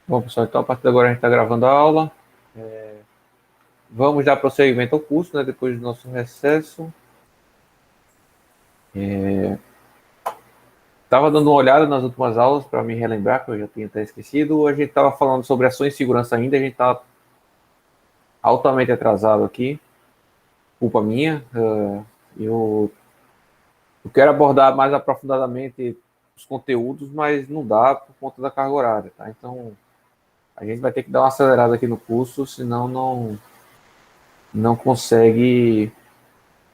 Bom, pessoal, então a partir de agora a gente está gravando a aula. Vamos dar prosseguimento ao curso, né, depois do nosso recesso. Estava dando uma olhada nas últimas aulas para me relembrar, que eu já tinha até esquecido. A gente estava falando sobre ações de segurança ainda, a gente está altamente atrasado aqui, culpa minha. Eu quero abordar mais aprofundadamente os conteúdos, mas não dá por conta da carga horária, tá? Então, a gente vai ter que dar uma acelerada aqui no curso, senão não consegue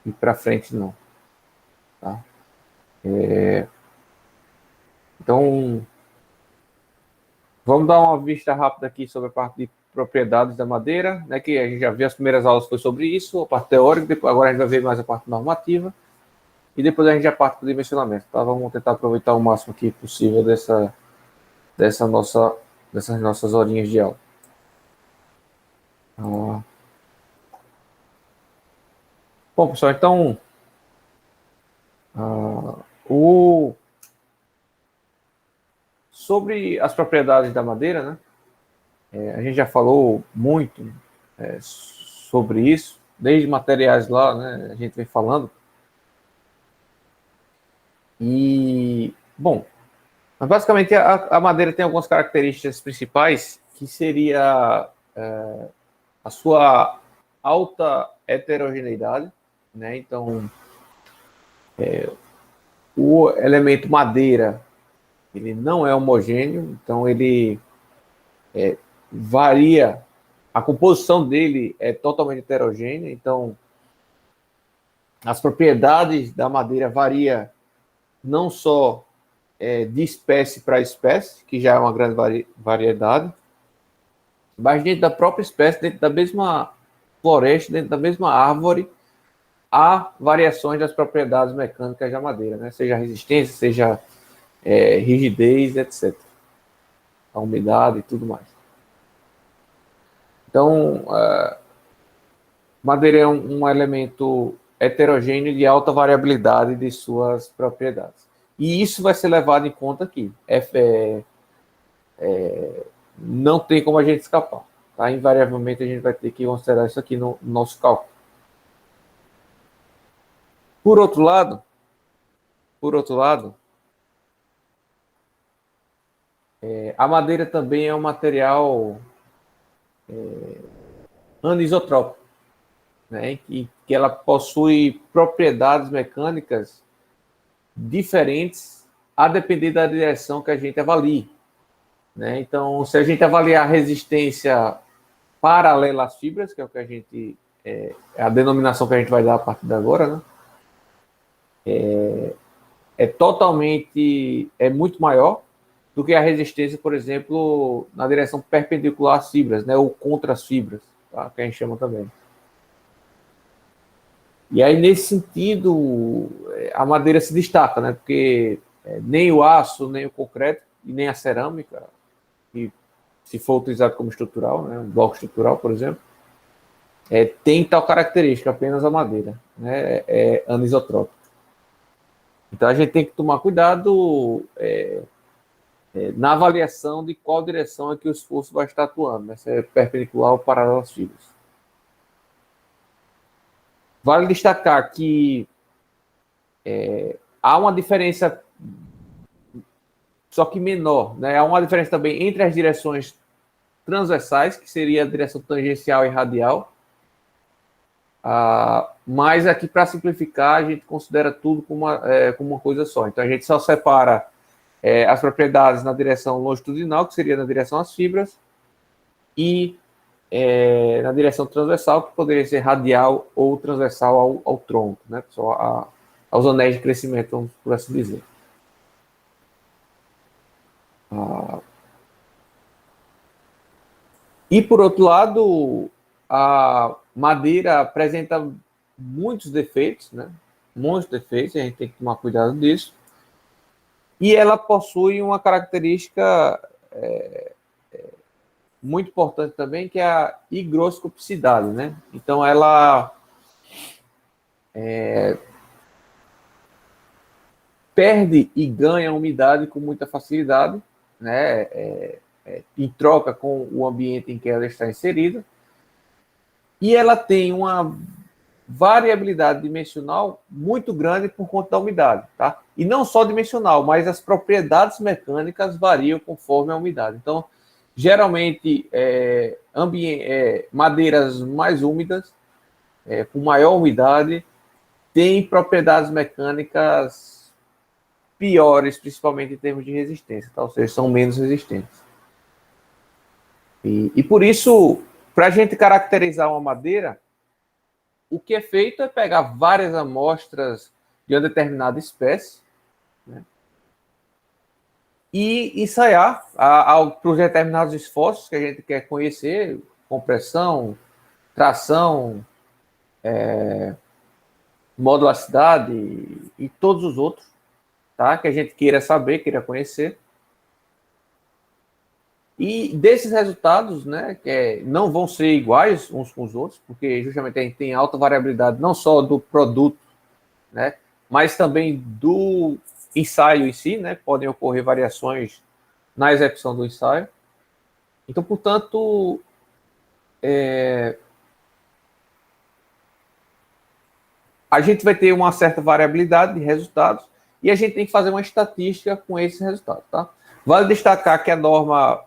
ir para frente, não, tá? Então, vamos dar uma vista rápida aqui sobre a parte de propriedades da madeira, né, que a gente já viu as primeiras aulas foi sobre isso, a parte teórica, depois, agora a gente vai ver mais a parte normativa, e depois a gente já parte para o dimensionamento. Tá? Vamos tentar aproveitar o máximo aqui possível dessa nossa, dessas nossas horinhas de aula. Ah, bom, pessoal, então, o, sobre as propriedades da madeira, né, a gente já falou muito sobre isso, desde materiais lá, né, a gente vem falando. E, bom, mas basicamente a madeira tem algumas características principais, que seria a sua alta heterogeneidade, né? Então, o elemento madeira, ele não é homogêneo, então ele varia, a composição dele é totalmente heterogênea, então as propriedades da madeira varia não só de espécie para espécie, que já é uma grande variedade, mas dentro da própria espécie, dentro da mesma floresta, dentro da mesma árvore, há variações das propriedades mecânicas da madeira, né? Seja resistência, seja rigidez, etc. A umidade e tudo mais. Então, madeira é um elemento heterogêneo de alta variabilidade de suas propriedades. E isso vai ser levado em conta aqui. Não tem como a gente escapar. Tá? Invariavelmente a gente vai ter que considerar isso aqui no nosso cálculo. Por outro lado, por outro lado, a madeira também é um material anisotrópico, né? Que ela possui propriedades mecânicas diferentes a depender da direção que a gente avalie. Né? Então, se a gente avaliar a resistência paralela às fibras, que é o que a gente é a denominação que a gente vai dar a partir de agora, né? É muito maior do que a resistência, por exemplo, na direção perpendicular às fibras, né? Ou contra as fibras, tá? Que a gente chama também. E aí, nesse sentido, a madeira se destaca, né? Porque nem o aço, nem o concreto, e nem a cerâmica, e se for utilizado como estrutural, né? Um bloco estrutural, por exemplo, tem tal característica, apenas a madeira, né? É anisotrópica. Então, a gente tem que tomar cuidado na avaliação de qual direção é que o esforço vai estar atuando, né? Se é perpendicular ou paralelo às fibras. Vale destacar que há uma diferença, só que menor, né? Há uma diferença também entre as direções transversais, que seria a direção tangencial e radial. Mas aqui, para simplificar, a gente considera tudo como uma coisa só. Então, a gente só separa as propriedades na direção longitudinal, que seria na direção às fibras, e na direção transversal, que poderia ser radial ou transversal ao tronco, né? Só aos anéis de crescimento, por assim dizer. E, por outro lado, a madeira apresenta muitos defeitos, né? Muitos defeitos, a gente tem que tomar cuidado disso. E ela possui uma característica muito importante também, que é a higroscopicidade, né? Então, ela perde e ganha umidade com muita facilidade, né? em troca com o ambiente em que ela está inserida, e ela tem uma variabilidade dimensional muito grande por conta da umidade, tá? E não só dimensional, mas as propriedades mecânicas variam conforme a umidade. Então, geralmente, madeiras mais úmidas, com maior umidade, têm propriedades mecânicas piores, principalmente em termos de resistência, tá? Ou seja, são menos resistentes. E por isso, para a gente caracterizar uma madeira, o que é feito é pegar várias amostras de uma determinada espécie, né, e ensaiar para os determinados esforços que a gente quer conhecer, compressão, tração, modularidade e todos os outros, tá, que a gente queira saber, queira conhecer. E desses resultados, né, não vão ser iguais uns com os outros, porque justamente a gente tem alta variabilidade não só do produto, né, mas também do ensaio em si, né, podem ocorrer variações na execução do ensaio. Então, portanto, a gente vai ter uma certa variabilidade de resultados e a gente tem que fazer uma estatística com esses resultados, tá? Vale destacar que a norma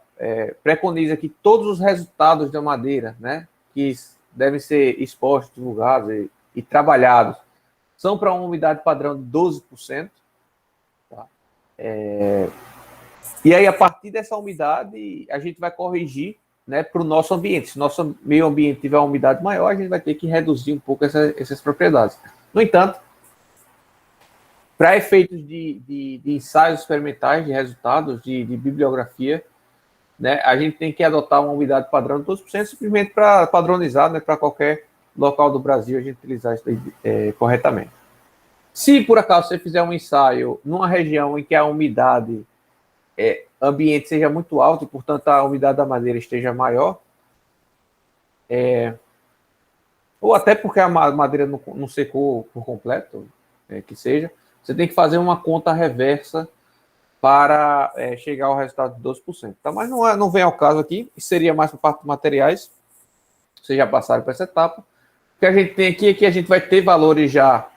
preconiza que todos os resultados da madeira, né, que devem ser expostos, divulgados e trabalhados, são para uma umidade padrão de 12%. Tá? E aí, a partir dessa umidade, a gente vai corrigir, né, para o nosso ambiente. Se o nosso meio ambiente tiver uma umidade maior, a gente vai ter que reduzir um pouco essas propriedades. No entanto, para efeitos de ensaios experimentais, de resultados, de bibliografia, né, a gente tem que adotar uma umidade padrão de 12%, simplesmente para padronizar, né, para qualquer local do Brasil a gente utilizar isso corretamente. Se por acaso você fizer um ensaio numa região em que a umidade ambiente seja muito alta e, portanto, a umidade da madeira esteja maior, ou até porque a madeira não secou por completo, que seja, você tem que fazer uma conta reversa para chegar ao resultado de 12%. Tá? Mas não vem ao caso aqui, seria mais para a parte de materiais, vocês já passaram por essa etapa. O que a gente tem aqui é que a gente vai ter valores já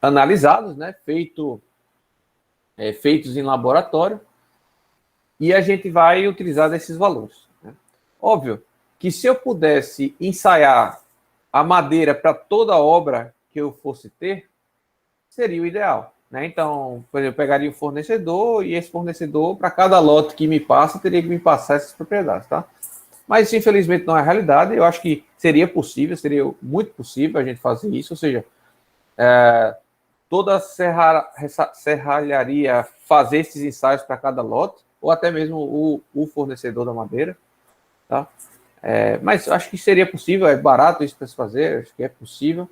analisados, né, feitos em laboratório, e a gente vai utilizar desses valores. Né? Óbvio que se eu pudesse ensaiar a madeira para toda obra que eu fosse ter, seria o ideal. Né? Então, por exemplo, eu pegaria um fornecedor e esse fornecedor, para cada lote que me passa, teria que me passar essas propriedades. Tá? Mas isso, infelizmente, não é a realidade. Eu acho que seria possível, seria muito possível a gente fazer isso. Ou seja, toda serralharia fazer esses ensaios para cada lote, ou até mesmo o fornecedor da madeira. Tá? Mas acho que seria possível, é barato isso para se fazer, acho que é possível,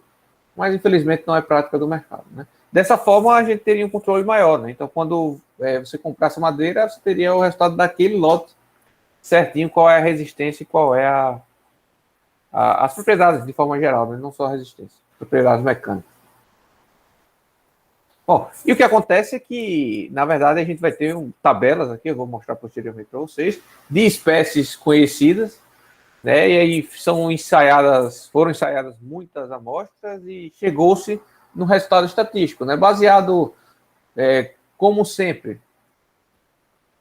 mas infelizmente não é prática do mercado. Né? Dessa forma, a gente teria um controle maior. Né? Então, quando você comprasse madeira, você teria o resultado daquele lote certinho, qual é a resistência e qual é as propriedades, de forma geral, né? Não só a resistência, propriedades mecânicas. Bom, e o que acontece é que, na verdade, a gente vai ter tabelas aqui, eu vou mostrar posteriormente para vocês, de espécies conhecidas, né? E aí foram ensaiadas muitas amostras e chegou-se no resultado estatístico, né? Baseado, como sempre,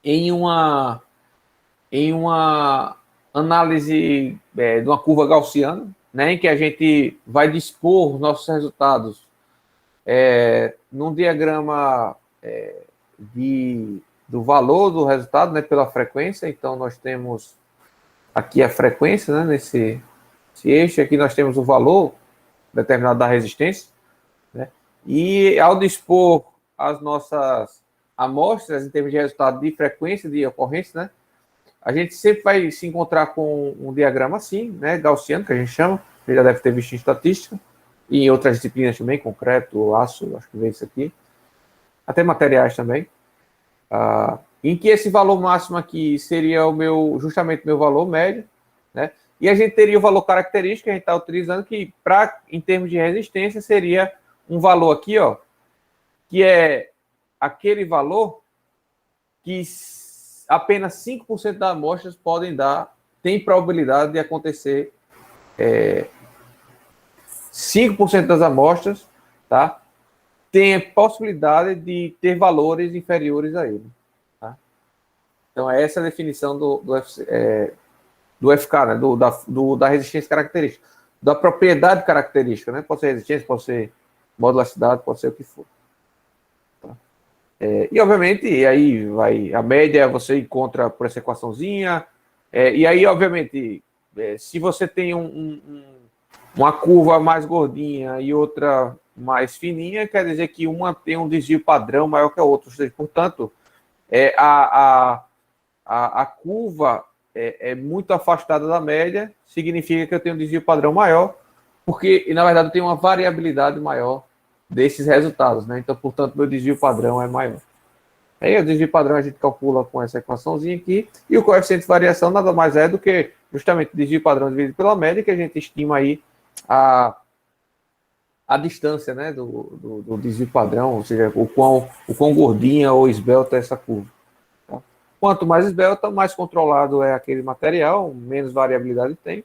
em uma análise de uma curva gaussiana, né? Em que a gente vai dispor os nossos resultados num diagrama do valor do resultado, né, pela frequência. Então, nós temos aqui a frequência, né, nesse eixo. Aqui nós temos o valor determinado da resistência. Né, e ao dispor as nossas amostras em termos de resultado de frequência de ocorrência, né, a gente sempre vai se encontrar com um diagrama assim, né, gaussiano, que a gente chama. Você já deve ter visto em estatística. E em outras disciplinas também, concreto, aço, acho que vem isso aqui. Até materiais também. Em que esse valor máximo aqui seria justamente o meu valor médio, né? E a gente teria o valor característico que a gente está utilizando, que em termos de resistência seria um valor aqui, ó, que é aquele valor que apenas 5% das amostras tem probabilidade de acontecer 5% das amostras, tá? Tem a possibilidade de ter valores inferiores a ele. Tá? Então, essa é a definição do FK, né? Da resistência característica. Da propriedade característica, né? Pode ser resistência, pode ser modularidade, pode ser o que for. Tá? E, obviamente, aí a média você encontra por essa equaçãozinha. E aí, obviamente, se você tem uma curva mais gordinha e outra mais fininha, quer dizer que uma tem um desvio padrão maior que a outra. Ou seja, portanto, a curva é muito afastada da média, significa que eu tenho um desvio padrão maior, porque, na verdade, eu tenho uma variabilidade maior desses resultados, né? Então, portanto, meu desvio padrão é maior. Aí, o desvio padrão a gente calcula com essa equaçãozinha aqui, e o coeficiente de variação nada mais é do que justamente o desvio padrão dividido pela média, que a gente estima aí a distância, né, do desvio padrão, ou seja, o quão gordinha ou esbelta é essa curva. Tá? Quanto mais esbelta, mais controlado é aquele material, menos variabilidade tem.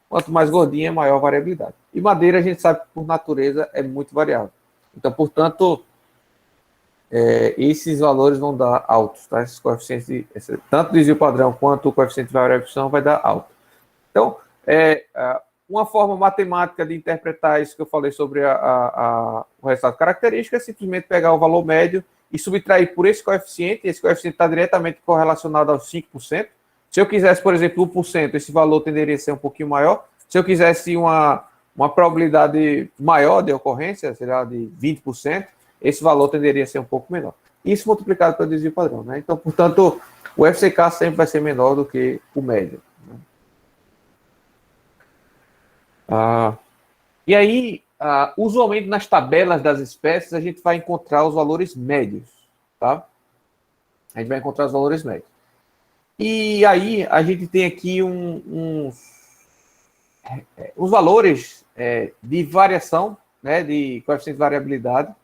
Quanto mais gordinha, maior variabilidade. E madeira, a gente sabe que por natureza é muito variável. Então, portanto, esses valores vão dar altos, tá? Esses coeficientes, tanto o desvio padrão quanto o coeficiente de variação vai dar alto. Então, uma forma matemática de interpretar isso que eu falei sobre o resultado característico é simplesmente pegar o valor médio e subtrair por esse coeficiente está diretamente correlacionado aos 5%. Se eu quisesse, por exemplo, 1%, esse valor tenderia a ser um pouquinho maior. Se eu quisesse uma probabilidade maior de ocorrência, sei lá, de 20%, esse valor tenderia a ser um pouco menor. Isso multiplicado pelo desvio padrão, né? Então, portanto, o FCK sempre vai ser menor do que o médio. E aí, usualmente nas tabelas das espécies, a gente vai encontrar os valores médios, tá? A gente vai encontrar os valores médios. E aí, a gente tem aqui os valores de variação, né, de coeficiente de variabilidade,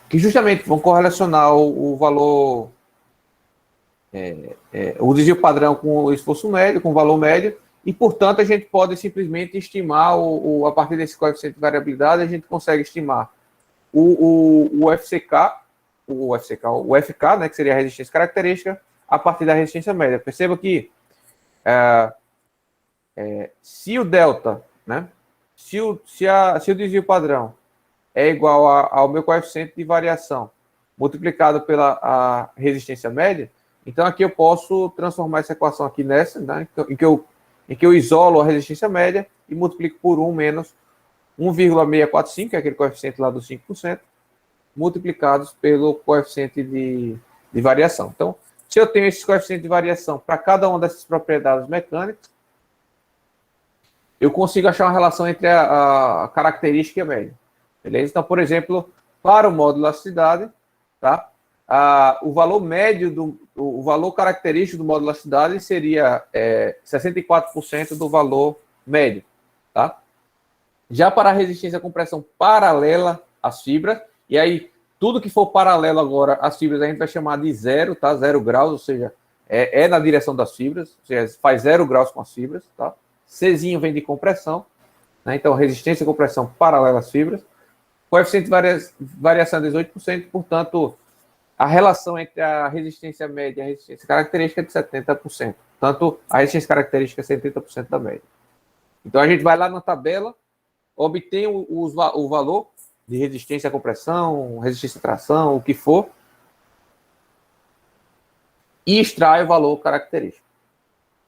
que justamente vão correlacionar o valor, o desvio padrão com o esforço médio, com o valor médio, e, portanto, a gente pode simplesmente estimar, a partir desse coeficiente de variabilidade, a gente consegue estimar o FCK, o FK, né, que seria a resistência característica, a partir da resistência média. Perceba que se o delta, né, se o desvio padrão é igual ao meu coeficiente de variação multiplicado pela resistência média, então aqui eu posso transformar essa equação aqui nessa, né, em que eu isolo a resistência média e multiplico por 1 menos 1,645, que é aquele coeficiente lá dos 5%, multiplicados pelo coeficiente de variação. Então, se eu tenho esse coeficiente de variação para cada uma dessas propriedades mecânicas, eu consigo achar uma relação entre a característica e a média. Beleza? Então, por exemplo, para o módulo elasticidade, tá? O valor médio, o valor característico do módulo elasticidade seria 64% do valor médio. Tá? Já para a resistência à compressão paralela às fibras, e aí tudo que for paralelo agora às fibras a gente vai chamar de zero, tá? 0 graus, ou seja, é na direção das fibras, ou seja, faz 0 graus com as fibras, tá? Czinho vem de compressão, né? Então resistência à compressão paralela às fibras. Coeficiente de variação é 18%, portanto, a relação entre a resistência média e a resistência característica é de 70%. Tanto a resistência característica é 70% da média. Então, a gente vai lá na tabela, obtém o valor de resistência à compressão, resistência à tração, o que for, e extrai o valor característico.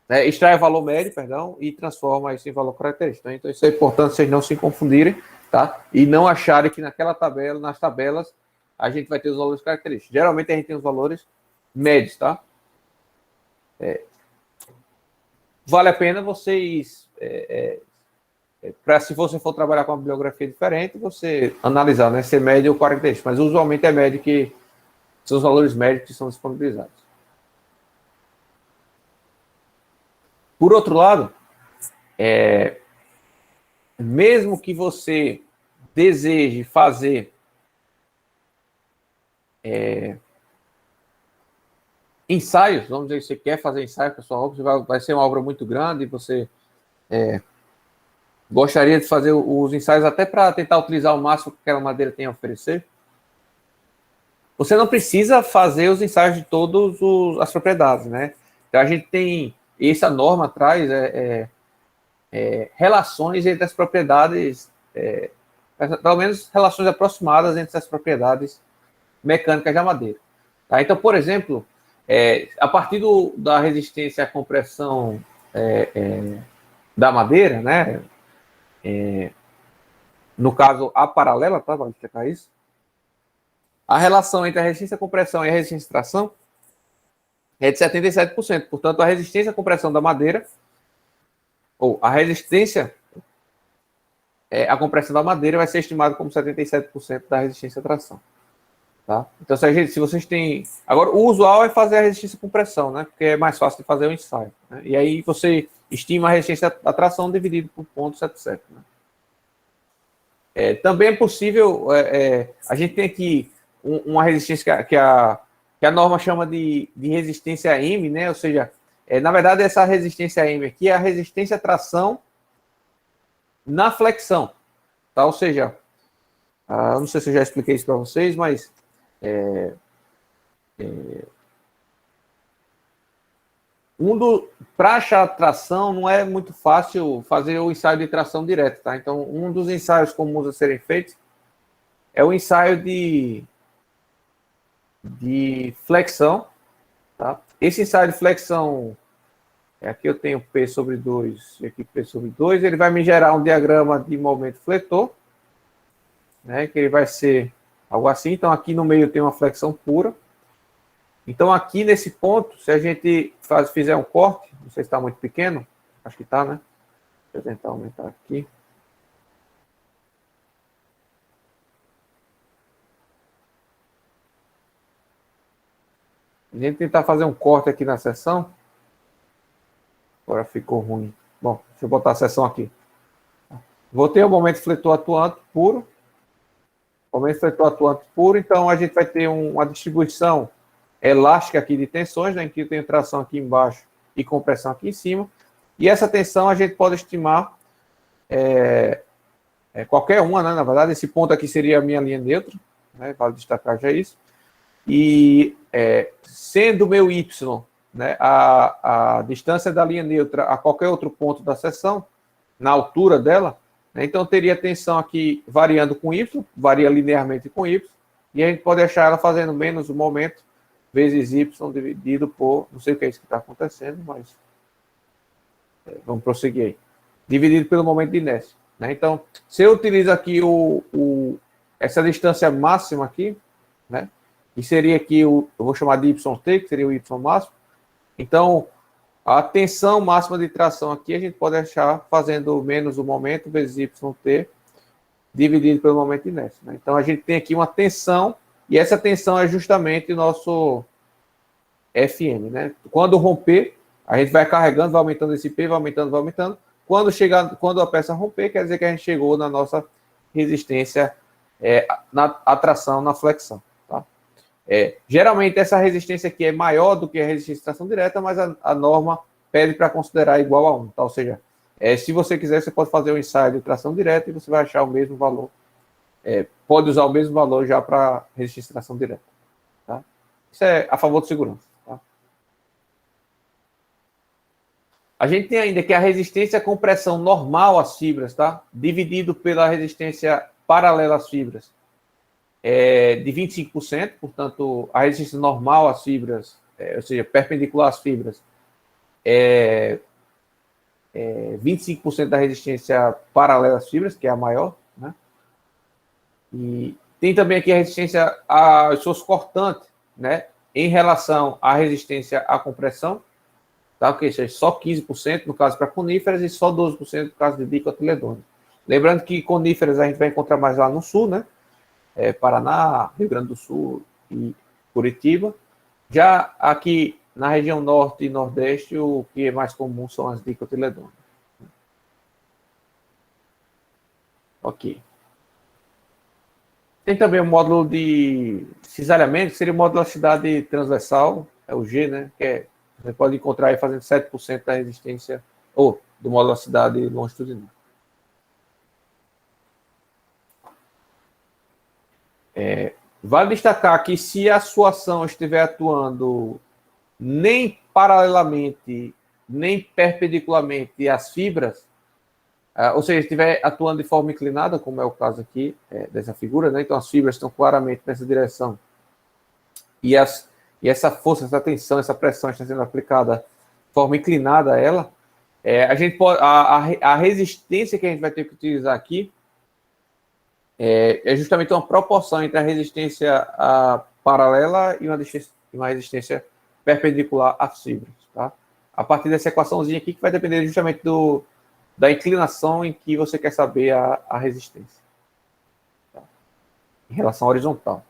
Extrai o valor médio, perdão, e transforma isso em valor característico. Então, isso é importante vocês não se confundirem, tá? E não acharem que naquela tabela, nas tabelas, a gente vai ter os valores característicos. Geralmente, a gente tem os valores médios, tá? Vale a pena vocês, se você for trabalhar com uma bibliografia diferente, você analisar, né, se é médio ou característico. Mas, usualmente, é médio que são os valores médios que são disponibilizados. Por outro lado, mesmo que você deseje fazer ensaios, vamos dizer, você quer fazer ensaio com a sua obra, vai ser uma obra muito grande, você gostaria de fazer os ensaios até para tentar utilizar o máximo que aquela madeira tem a oferecer, você não precisa fazer os ensaios de todas as propriedades, né? Então a gente tem, essa norma traz relações entre as propriedades, pelo menos relações aproximadas entre as propriedades mecânicas da madeira. Tá? Então, por exemplo, a partir da resistência à compressão da madeira, né? No caso, a paralela, tá? Vamos explicar isso. A relação entre a resistência à compressão e a resistência à tração é de 77%. Portanto, a resistência à compressão da madeira, ou a resistência à compressão da madeira vai ser estimada como 77% da resistência à tração. Tá? Então, se vocês têm... Agora, o usual é fazer a resistência à compressão, né? Porque é mais fácil de fazer o ensaio. Né? E aí você estima a resistência à tração dividido por 0,77. Né? Também é possível... a gente tem aqui uma resistência que a norma chama de resistência M, né? Ou seja, na verdade, essa resistência M aqui é a resistência à tração na flexão. Tá? Ou seja, eu não sei se eu já expliquei isso para vocês, mas para achar tração não é muito fácil fazer o ensaio de tração direta, tá? Então, um dos ensaios comuns a serem feitos é o ensaio de flexão, tá? Esse ensaio de flexão, aqui eu tenho P sobre 2 e aqui P sobre 2, ele vai me gerar um diagrama de momento fletor, né? Que ele vai ser algo assim. Então, aqui no meio tem uma flexão pura. Então, aqui nesse ponto, se a gente fizer um corte, não sei se está muito pequeno, acho que está, né? Deixa eu tentar aumentar aqui. A gente tentar fazer um corte aqui na seção. Agora ficou ruim. Bom, deixa eu botar a seção aqui. Vou ter o momento fletor atuante puro. Momento fletor atuante puro, então a gente vai ter uma distribuição elástica aqui de tensões, né, em que eu tenho tração aqui embaixo e compressão aqui em cima. E essa tensão a gente pode estimar qualquer uma, né? Na verdade, esse ponto aqui seria a minha linha neutra, né? Vale destacar já isso. E sendo meu Y, né, a distância da linha neutra a qualquer outro ponto da seção, na altura dela, né, então teria tensão aqui variando com Y, varia linearmente com Y, e a gente pode achar ela fazendo menos o momento vezes Y dividido por, não sei o que é isso que está acontecendo, mas vamos prosseguir aí. Dividido pelo momento de inércia. Né? Então, se eu utilizo aqui essa distância máxima aqui, né? Que seria aqui, eu vou chamar de YT, que seria o Y máximo. Então, a tensão máxima de tração aqui, a gente pode achar fazendo menos o momento vezes YT, dividido pelo momento de inércia. Né? Então, a gente tem aqui uma tensão, e essa tensão é justamente o nosso FM. Né? Quando romper, a gente vai carregando, vai aumentando esse P, vai aumentando, vai aumentando. Quando a peça romper, quer dizer que a gente chegou na nossa resistência, na atração, na flexão. Tá? Geralmente, essa resistência aqui é maior do que a resistência de tração direta, mas a norma pede para considerar igual a 1. Tá? Ou seja, se você quiser, você pode fazer um ensaio de tração direta e você vai achar o mesmo valor. Pode usar o mesmo valor já para resistência de tração direta. Tá? Isso é a favor de segurança. Tá? A gente tem ainda que a resistência à compressão normal às fibras, tá? Dividido pela resistência paralela às fibras, de 25%, portanto, a resistência normal às fibras, ou seja, perpendicular às fibras, 25% da resistência paralela às fibras, que é a maior, né? E tem também aqui a resistência às suas cortantes, né? Em relação à resistência à compressão, tá? Que seja só 15% no caso para coníferas e só 12% no caso de dicotiledôneos. Lembrando que coníferas a gente vai encontrar mais lá no sul, né? Paraná, Rio Grande do Sul e Curitiba. Já aqui na região norte e nordeste, o que é mais comum são as dicotiledôneas. Ok. Tem também o módulo de cisalhamento, que seria o módulo de elasticidade transversal, é o G, né? Você pode encontrar aí fazendo 7% da resistência, ou do módulo da cidade longitudinal. Vale destacar que se a sua ação estiver atuando nem paralelamente, nem perpendicularmente às fibras, ou seja, estiver atuando de forma inclinada, como é o caso aqui dessa figura, né? Então as fibras estão claramente nessa direção e essa força, essa tensão, essa pressão está sendo aplicada de forma inclinada a ela, a gente pode, a resistência que a gente vai ter que utilizar aqui é justamente uma proporção entre a resistência paralela e uma resistência perpendicular às fibras, tá? A partir dessa equaçãozinha aqui, que vai depender justamente da inclinação em que você quer saber a resistência, tá? Em relação à horizontal.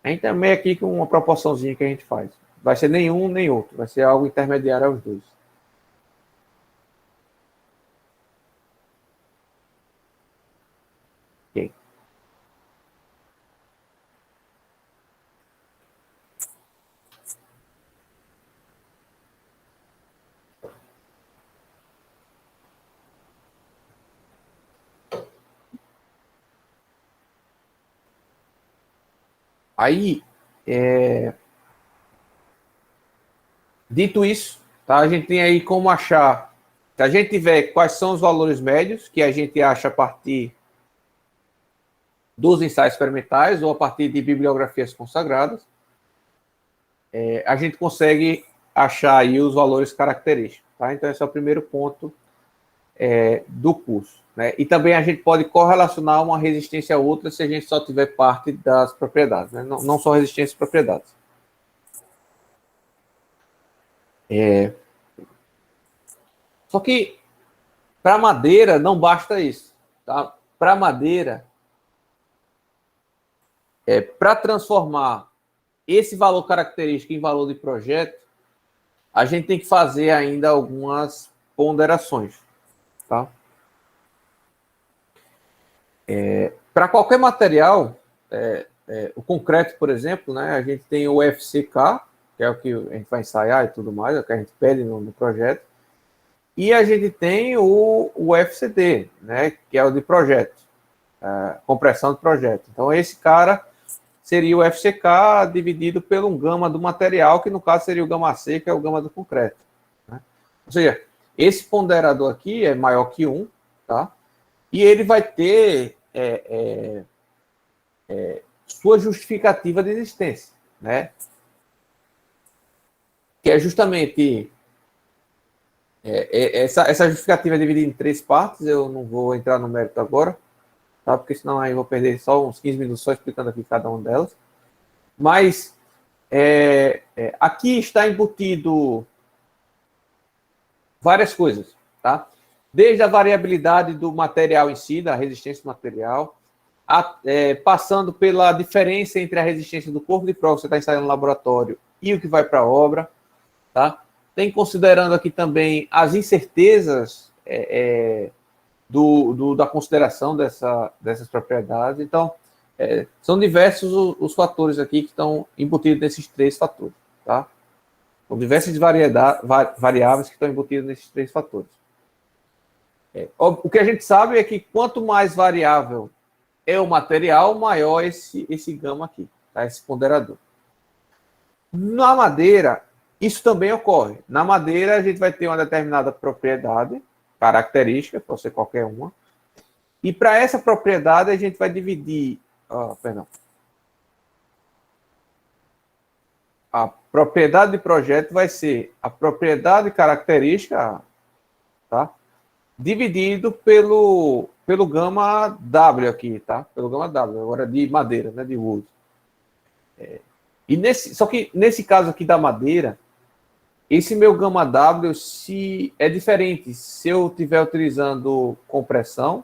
A gente também aqui com uma proporçãozinha que a gente faz. Vai ser nenhum nem outro, vai ser algo intermediário aos dois. Ok. Aí, dito isso, tá? A gente tem aí como achar, se a gente tiver quais são os valores médios que a gente acha a partir dos ensaios experimentais ou a partir de bibliografias consagradas, a gente consegue achar aí os valores característicos, tá? Então esse é o primeiro ponto do curso, né? E também a gente pode correlacionar uma resistência a outra se a gente só tiver parte das propriedades, né? Não só resistência e propriedades. Só que para madeira não basta isso, tá? Para madeira, para transformar esse valor característico em valor de projeto, a gente tem que fazer ainda algumas ponderações, tá? Para qualquer material, o concreto, por exemplo, né, a gente tem o FCK, que é o que a gente vai ensaiar e tudo mais, é o que a gente pede no projeto, e a gente tem o FCD, né, que é o de projeto, compressão de projeto. Então, esse cara seria o FCK dividido pelo gama do material, que no caso seria o gama C, que é o gama do concreto, né? Ou seja, esse ponderador aqui é maior que 1, tá? E ele vai ter sua justificativa de existência, né? Que é justamente essa justificativa é dividida em 3 partes. Eu não vou entrar no mérito agora, tá? Porque senão aí eu vou perder só uns 15 minutos só explicando aqui cada uma delas. Mas aqui está embutido várias coisas, tá? Desde a variabilidade do material em si, da resistência do material, passando pela diferença entre a resistência do corpo de prova que você está ensaiando no laboratório e o que vai para a obra, tá? Tem considerando aqui também as incertezas da consideração dessas propriedades. Então, são diversos os fatores aqui que estão embutidos nesses 3 fatores, tá? São diversas variáveis que estão embutidas nesses 3 fatores. O que a gente sabe é que quanto mais variável é o material, maior esse gama aqui, tá? Esse ponderador. Na madeira, isso também ocorre. Na madeira, a gente vai ter uma determinada propriedade, característica, pode ser qualquer uma, e para essa propriedade a gente vai dividir, a propriedade de projeto vai ser a propriedade característica, tá? Dividido pelo gama W aqui, tá? Pelo gama W, agora de madeira, né? De wood. Só que nesse caso aqui da madeira, esse meu gama W é diferente. Se eu estiver utilizando compressão,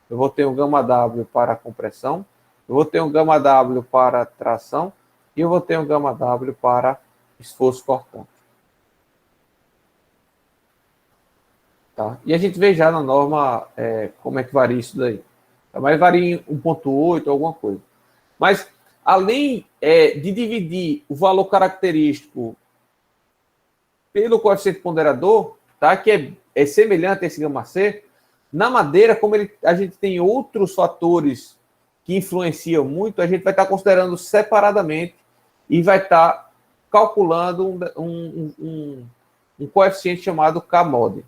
eu vou ter um gama W para compressão, eu vou ter um gama W para tração e eu vou ter um gama W para esforço cortante. Tá? E a gente vê já na norma como é que varia isso daí. Mas varia em 1.8, alguma coisa. Mas, além de dividir o valor característico pelo coeficiente ponderador, tá? Que é semelhante a esse γc, na madeira, como a gente tem outros fatores que influenciam muito, a gente vai estar considerando separadamente e vai estar calculando um coeficiente chamado K-mod,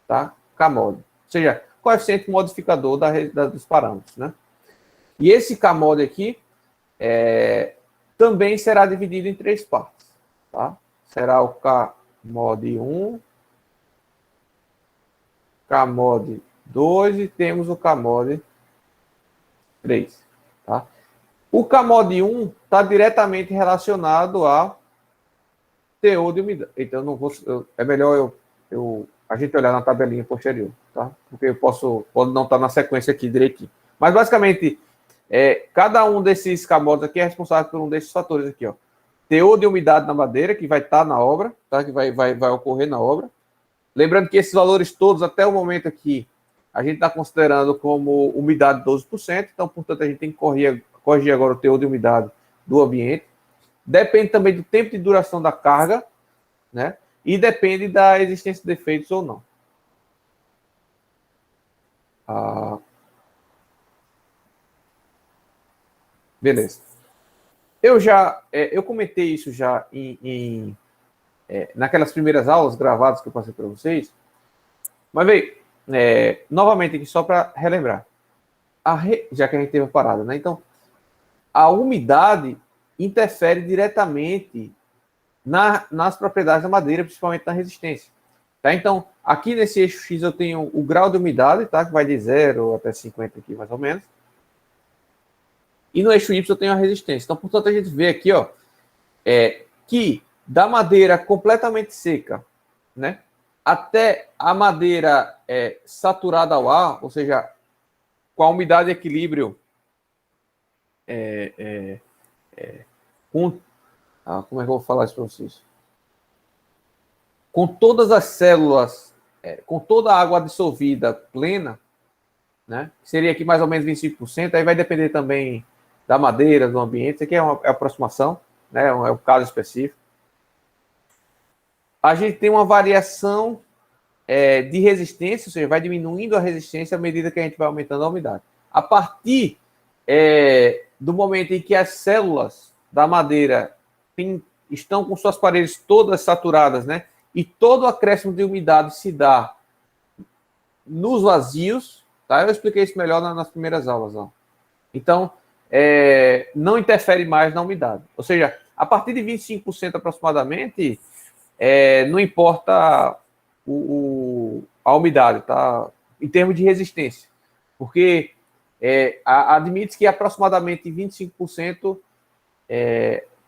tá? K-mod, ou seja, coeficiente modificador dos parâmetros, né? E esse K-mod aqui também será dividido em 3 partes, tá? Será o K-mod 1, K-mod 2 e temos o K-mod 3, tá? O K-mod 1 está diretamente relacionado a teor de umidade. Então, não vou, é melhor a gente olhar na tabelinha posterior, tá? Porque pode não estar na sequência aqui direitinho. Mas, basicamente, cada um desses K-mods aqui é responsável por um desses fatores aqui, ó. Teor de umidade na madeira, que vai estar na obra, tá? Que vai ocorrer na obra. Lembrando que esses valores todos, até o momento aqui, a gente está considerando como umidade de 12%, então, portanto, a gente tem que corrigir agora o teor de umidade do ambiente. Depende também do tempo de duração da carga, né? E depende da existência de defeitos ou não. Beleza. Eu comentei isso já naquelas primeiras aulas gravadas que eu passei para vocês, mas veio, novamente aqui só para relembrar, já que a gente teve a parada, né? Então, a umidade interfere diretamente nas propriedades da madeira, principalmente na resistência. Tá? Então, aqui nesse eixo X eu tenho o grau de umidade, tá? Que vai de 0 até 50 aqui, mais ou menos. E no eixo Y eu tenho a resistência. Então, portanto, a gente vê aqui, ó, que da madeira completamente seca, né, até a madeira saturada ao ar, ou seja, com a umidade e equilíbrio como é que eu vou falar isso para vocês? Com todas as células, com toda a água dissolvida plena, né, seria aqui mais ou menos 25%, aí vai depender também da madeira, do ambiente, isso aqui é uma aproximação, né, é um caso específico. A gente tem uma variação de resistência, ou seja, vai diminuindo a resistência à medida que a gente vai aumentando a umidade. A partir do momento em que as células da madeira estão com suas paredes todas saturadas, né, e todo o acréscimo de umidade se dá nos vazios, tá? Eu expliquei isso melhor nas primeiras aulas, ó. Então, não interfere mais na umidade. Ou seja, a partir de 25% aproximadamente, não importa a umidade, tá? Em termos de resistência. Porque admite que aproximadamente 25%,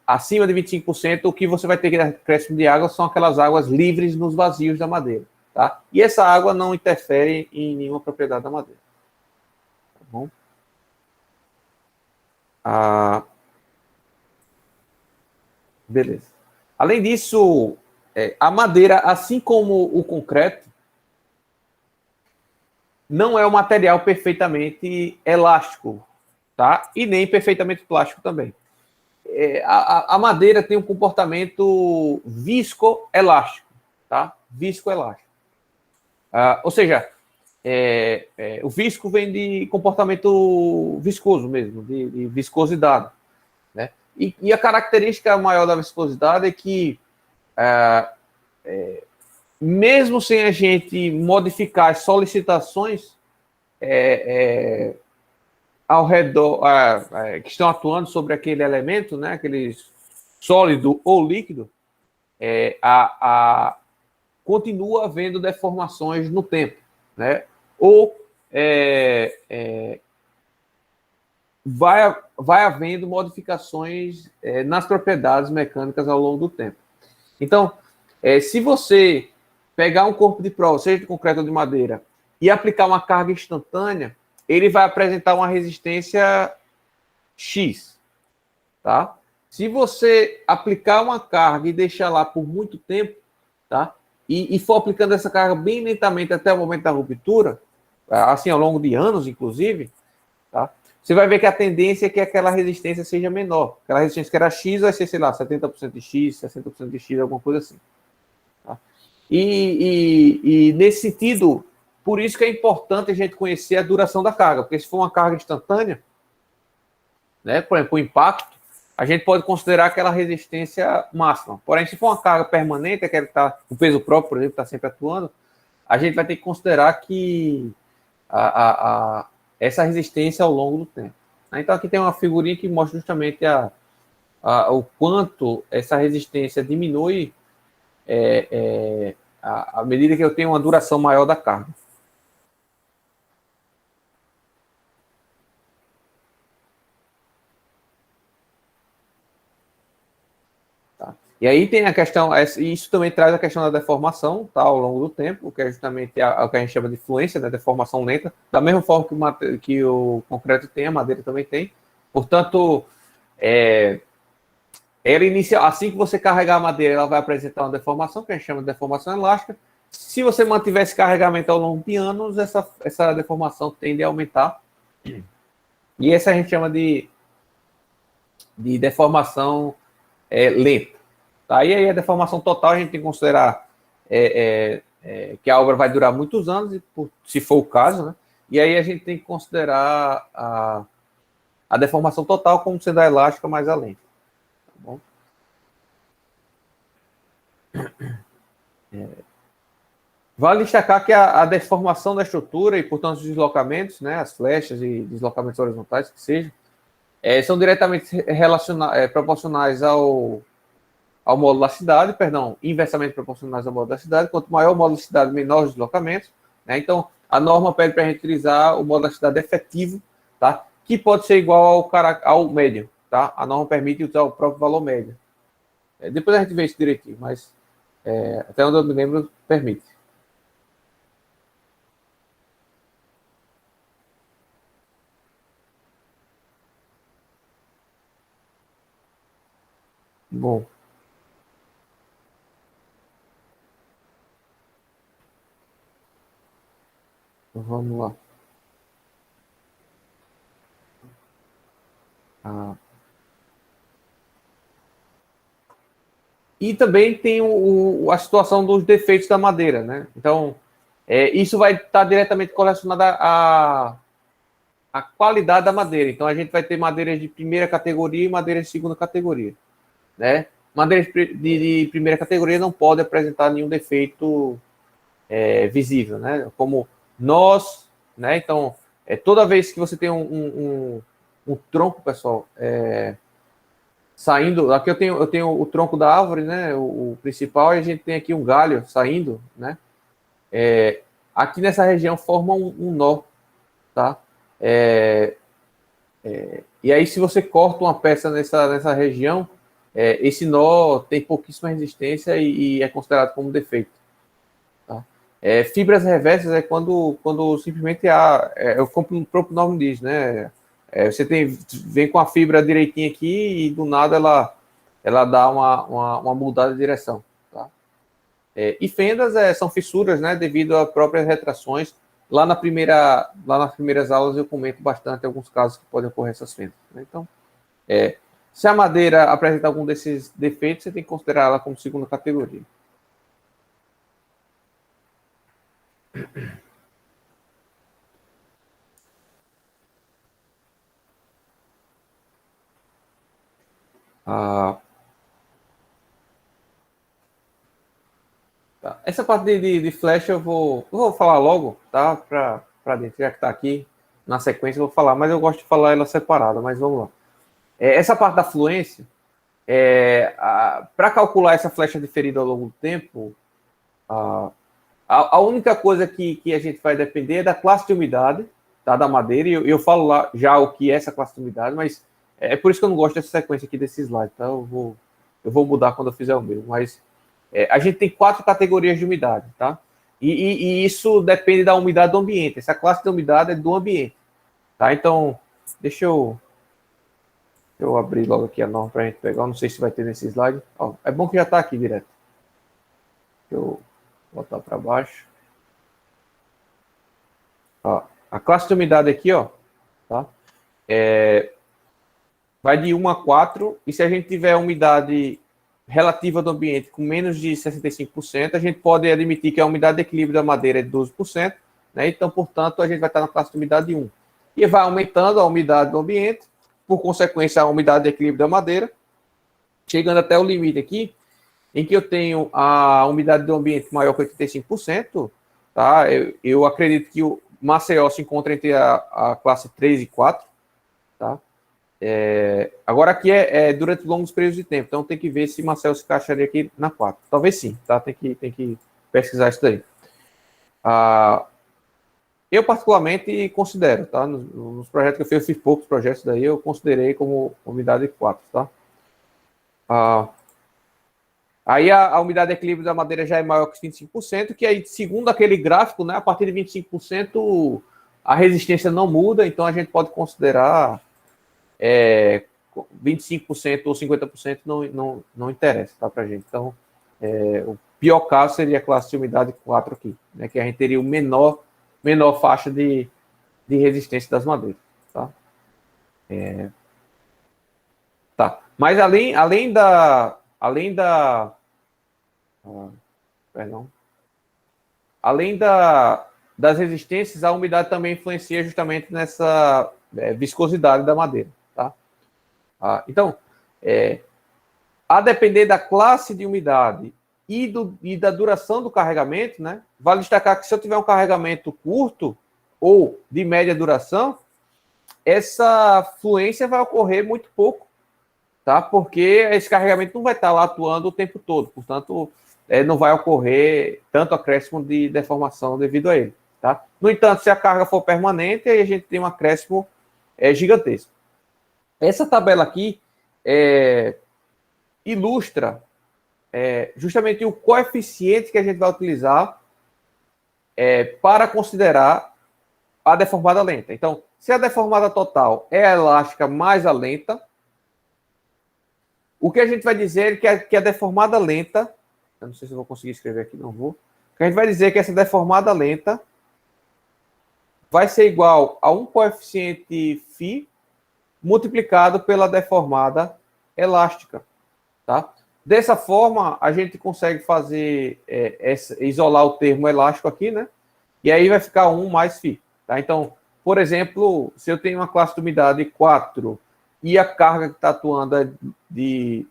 acima de 25%, o que você vai ter de acréscimo de água são aquelas águas livres nos vazios da madeira. Tá? E essa água não interfere em nenhuma propriedade da madeira. Tá bom? Beleza. Além disso, a madeira, assim como o concreto, não é um material perfeitamente elástico, tá? E nem perfeitamente plástico também. A madeira tem um comportamento viscoelástico, tá? Viscoelástico. Ou seja, o visco vem de comportamento viscoso mesmo, de viscosidade, né? E a característica maior da viscosidade é que, mesmo sem a gente modificar as solicitações ao redor, que estão atuando sobre aquele elemento, né, aquele sólido ou líquido, continua havendo deformações no tempo, né? Ou vai havendo modificações nas propriedades mecânicas ao longo do tempo. Então, se você pegar um corpo de prova, seja de concreto ou de madeira, e aplicar uma carga instantânea, ele vai apresentar uma resistência X, tá? Se você aplicar uma carga e deixar lá por muito tempo, tá? E for aplicando essa carga bem lentamente até o momento da ruptura, assim, ao longo de anos, inclusive, tá? você vai ver que a tendência é que aquela resistência seja menor. Aquela resistência que era X vai ser, sei lá, 70% de X, 60% de X, alguma coisa assim. Tá? E nesse sentido, por isso que é importante a gente conhecer a duração da carga, porque se for uma carga instantânea, né, por exemplo, o impacto, a gente pode considerar aquela resistência máxima. Porém, se for uma carga permanente, aquela que tá, o peso próprio, por exemplo, está sempre atuando, a gente vai ter que considerar que essa resistência ao longo do tempo. Então, aqui tem uma figurinha que mostra justamente o quanto essa resistência diminui à medida que eu tenho uma duração maior da carga. Tá? E aí tem a questão, isso também traz a questão da deformação, tá, ao longo do tempo, que é justamente o que a gente chama de fluência, né, deformação lenta, da mesma forma que o concreto tem, a madeira também tem. Portanto, ela inicia, assim que você carregar a madeira, ela vai apresentar uma deformação, que a gente chama de deformação elástica. Se você mantiver esse carregamento ao longo de anos, essa deformação tende a aumentar. E essa a gente chama de deformação lenta. Tá? E aí a deformação total a gente tem que considerar que a obra vai durar muitos anos, se for o caso, né? E aí a gente tem que considerar a deformação total como sendo a elástica mais a lenta. Tá bom? Vale destacar que a deformação da estrutura e, portanto, os deslocamentos, né, as flechas e deslocamentos horizontais que sejam, são diretamente proporcionais ao módulo da cidade, perdão, inversamente proporcionais ao módulo da cidade. Quanto maior o módulo da cidade, menor os deslocamentos. Né? Então, a norma pede para a gente utilizar o módulo da cidade efetivo, tá? Que pode ser igual ao médio. Tá? A norma permite usar o próprio valor médio. Depois a gente vê isso direitinho, mas até onde eu me lembro, permite. Bom. Vamos lá. E também tem a situação dos defeitos da madeira, né? Então, isso vai estar diretamente relacionado à qualidade da madeira. Então, a gente vai ter madeiras de primeira categoria e madeiras de segunda categoria, né? Madeiras de primeira categoria não podem apresentar nenhum defeito visível, né? Como nós, né? Então, toda vez que você tem um tronco, pessoal, saindo, aqui eu tenho o tronco da árvore, né, o principal, e a gente tem aqui um galho saindo, né, aqui nessa região forma um nó, tá, e aí se você corta uma peça nessa região, esse nó tem pouquíssima resistência e é considerado como defeito, tá. Fibras reversas é quando simplesmente como o próprio nome diz, né, você vem com a fibra direitinho aqui e do nada ela dá uma mudada de direção. Tá? E fendas são fissuras, né, devido a próprias retrações. Lá nas primeiras aulas eu comento bastante alguns casos que podem ocorrer essas fendas. Né? Então, se a madeira apresenta algum desses defeitos, você tem que considerar ela como segunda categoria. Tá. Essa parte de flash eu vou falar logo, tá? Para dentro, já que está aqui na sequência, eu vou falar, mas eu gosto de falar ela separada, mas vamos lá. Essa parte da fluência, para calcular essa flecha diferida ao longo do tempo, a única coisa que a gente vai depender é da classe de umidade, tá? Da madeira, e eu falo lá já o que é essa classe de umidade, mas é por isso que eu não gosto dessa sequência aqui desse slide, tá? Eu vou mudar quando eu fizer o meu, mas a gente tem 4 categorias de umidade, tá? E isso depende da umidade do ambiente. Essa classe de umidade é do ambiente, tá? Então, deixa eu abrir logo aqui a norma para a gente pegar. Eu não sei se vai ter nesse slide. Ó, é bom que já está aqui direto. Deixa eu botar para baixo. Ó, a classe de umidade aqui, ó, tá? vai de 1 a 4, e se a gente tiver a umidade relativa do ambiente com menos de 65%, a gente pode admitir que a umidade de equilíbrio da madeira é de 12%, né? Então, portanto, a gente vai estar na classe de umidade 1. E vai aumentando a umidade do ambiente, por consequência, a umidade de equilíbrio da madeira, chegando até o limite aqui, em que eu tenho a umidade do ambiente maior que 85%, tá? Eu acredito que o Maceió se encontra entre a classe 3 e 4, tá? Agora aqui é durante longos períodos de tempo, então tem que ver se Maceió se encaixaria aqui na 4. Talvez sim, tá? Tem que pesquisar isso daí. Eu particularmente considero, tá? Nos projetos que eu fiz poucos projetos daí, eu considerei como umidade 4, tá? Aí a umidade de equilíbrio da madeira já é maior que 25%, que aí, segundo aquele gráfico, né, a partir de 25%, a resistência não muda, então a gente pode considerar 25% ou 50% não interessa, tá, pra gente. Então, o pior caso seria a classe de umidade 4 aqui, né, que a gente teria o menor faixa de resistência das madeiras, tá? Tá. Mas além da perdão, além das resistências, a umidade também influencia justamente nessa viscosidade da madeira, tá? Então, a depender da classe de umidade e da duração do carregamento, né? Vale destacar que se eu tiver um carregamento curto ou de média duração, essa fluência vai ocorrer muito pouco, tá? Porque esse carregamento não vai estar lá atuando o tempo todo, portanto, não vai ocorrer tanto acréscimo de deformação devido a ele, tá? No entanto, se a carga for permanente, aí a gente tem um acréscimo gigantesco. Essa tabela aqui ilustra justamente o coeficiente que a gente vai utilizar para considerar a deformada lenta. Então, se a deformada total é a elástica mais a lenta, o que a gente vai dizer é que a deformada lenta, eu não sei se eu vou conseguir escrever aqui, não vou. O que a gente vai dizer é que essa deformada lenta vai ser igual a um coeficiente φ multiplicado pela deformada elástica, tá? Dessa forma, a gente consegue fazer, isolar o termo elástico aqui, né? E aí vai ficar 1 mais φ, tá? Então, por exemplo, se eu tenho uma classe de umidade 4 e a carga que está atuando é de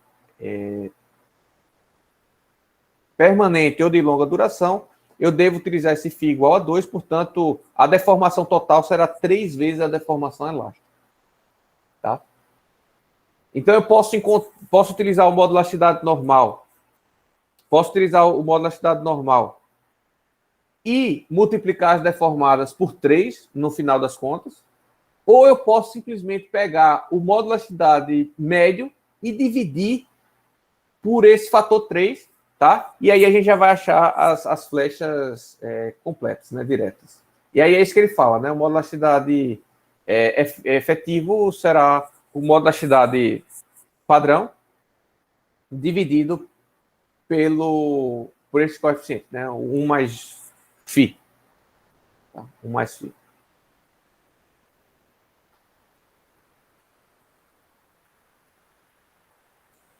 permanente ou de longa duração, eu devo utilizar esse φ igual a 2, portanto, a deformação total será 3 vezes a deformação elástica. Tá? Então, eu posso utilizar o modo elasticidade normal. Posso utilizar o modo elasticidade normal e multiplicar as deformadas por 3 no final das contas. Ou eu posso simplesmente pegar o modo elasticidade médio e dividir por esse fator 3, tá? E aí a gente já vai achar as flechas completas, né, diretas. E aí é isso que ele fala, né? O modo elasticidade efetivo será o modo elasticidade padrão dividido por esse coeficiente, né? 1 mais φ. Tá? 1 mais φ.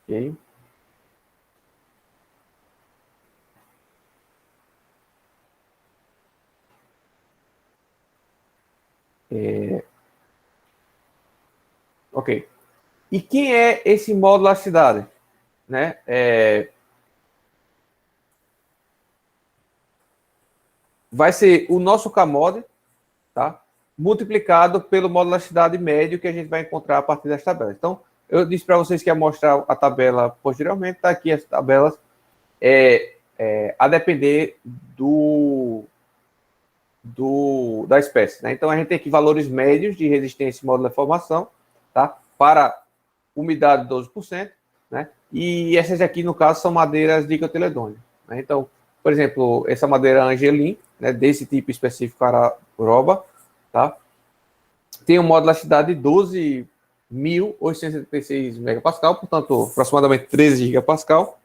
Ok? Ok. E quem é esse modo elasticidade? Né? Vai ser o nosso K-mod, tá? Multiplicado pelo modo elasticidade médio que a gente vai encontrar a partir das tabelas. Então, eu disse para vocês que ia mostrar a tabela posteriormente, está aqui as tabelas, a depender da espécie. Né? Então, a gente tem aqui valores médios de resistência e modo de deformação, tá? Para umidade de 12%, né? E essas aqui, no caso, são madeiras de cotiledônio. Né? Então, por exemplo, essa madeira Angelim, né, desse tipo específico Araroba, tá? Tem um modo de elasticidade de 12.876 megapascal, portanto, aproximadamente 13 gigapascal.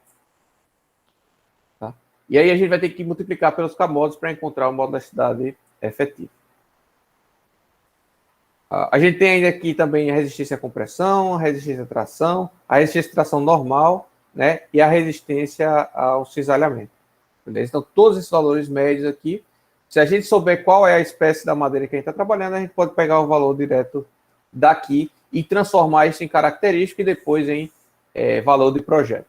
Tá? E aí a gente vai ter que multiplicar pelos K-modos para encontrar o modo de elasticidade efetivo. A gente tem ainda aqui também a resistência à compressão, a resistência à tração, a resistência à tração normal, né? E a resistência ao cisalhamento. Beleza? Então, todos esses valores médios aqui, se a gente souber qual é a espécie da madeira que a gente está trabalhando, a gente pode pegar o valor direto daqui e transformar isso em característica e depois em valor de projeto.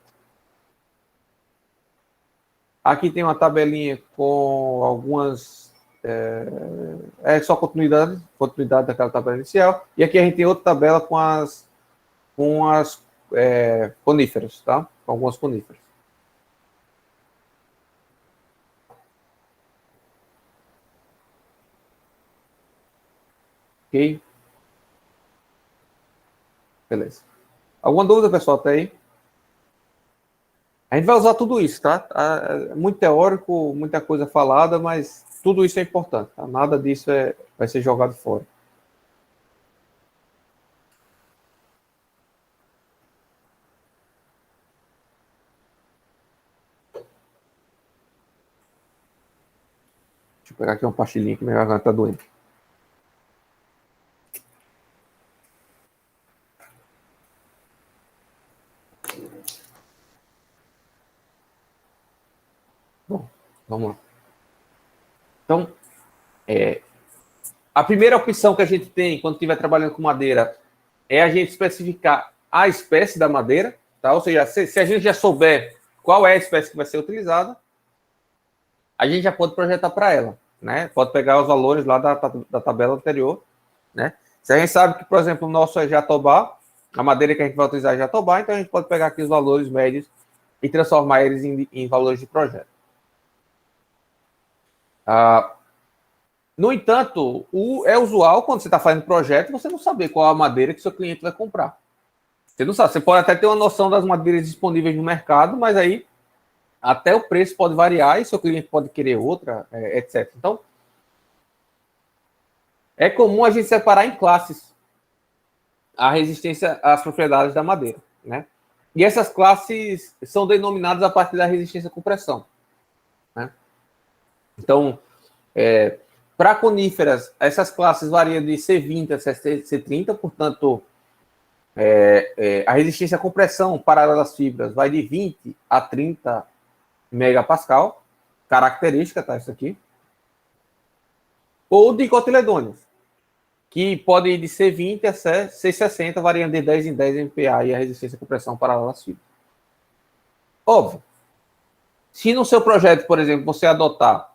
Aqui tem uma tabelinha com algumas... só continuidade daquela tabela inicial. E aqui a gente tem outra tabela com as coníferas, tá? Com algumas coníferas. Ok? Beleza. Alguma dúvida, pessoal, até aí? A gente vai usar tudo isso, tá? Muito teórico, muita coisa falada, mas tudo isso é importante, tá? Nada disso vai ser jogado fora. Deixa eu pegar aqui uma pastilhinha que minha garganta tá doendo. Bom, vamos lá. Então, a primeira opção que a gente tem quando estiver trabalhando com madeira é a gente especificar a espécie da madeira, tá? Ou seja, se a gente já souber qual é a espécie que vai ser utilizada, a gente já pode projetar para ela, né? Pode pegar os valores lá da tabela anterior, né? Se a gente sabe que, por exemplo, o nosso é jatobá, a madeira que a gente vai utilizar é jatobá, então a gente pode pegar aqui os valores médios e transformar eles em valores de projeto. No entanto, é usual, quando você está fazendo projeto, você não saber qual a madeira que seu cliente vai comprar. Você não sabe, você pode até ter uma noção das madeiras disponíveis no mercado, mas aí até o preço pode variar e seu cliente pode querer outra, etc. Então, é comum a gente separar em classes a resistência às propriedades da madeira, né? E essas classes são denominadas a partir da resistência à compressão, né? Então, para coníferas, essas classes variam de C20 a C30, portanto, a resistência à compressão paralela às fibras vai de 20 a 30 megapascal, característica, tá? Isso aqui. Ou de cotiledôneos, que pode ir de C20 a C60, variando de 10 em 10 MPa e a resistência à compressão paralela às fibras. Óbvio. Se no seu projeto, por exemplo, você adotar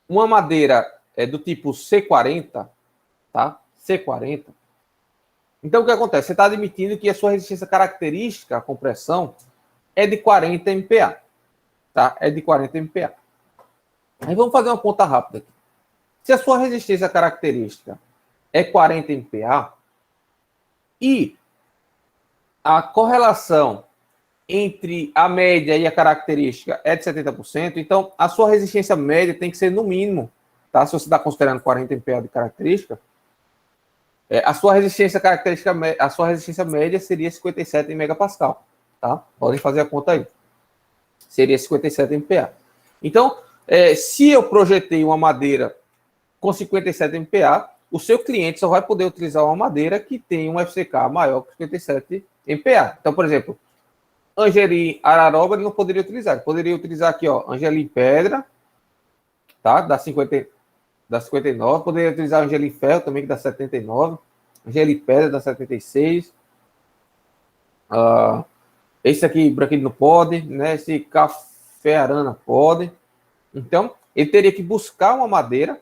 uma madeira do tipo C40, tá? C40. Então, o que acontece? Você está admitindo que a sua resistência característica à compressão é de 40 MPa, tá? É de 40 MPa. Aí vamos fazer uma conta rápida aqui. Se a sua resistência característica é 40 MPa e a correlação entre a média e a característica é de 70%, então a sua resistência média tem que ser no mínimo, tá? Se você está considerando 40 MPa de característica, a sua resistência característica, a sua resistência média seria 57 megapascal, tá? Podem fazer a conta aí. Seria 57 MPa. Então, se eu projetei uma madeira com 57 MPa, o seu cliente só vai poder utilizar uma madeira que tem um FCK maior que 57 MPa. Então, por exemplo, Angeli Araroba ele não poderia utilizar. Ele poderia utilizar aqui, ó, Angeli Pedra, tá? Da 59. Poderia utilizar Angeli Ferro também, que dá 79. Angeli Pedra dá 76. Esse aqui, branquinho não pode, né? Esse Café Arana pode. Então, ele teria que buscar uma madeira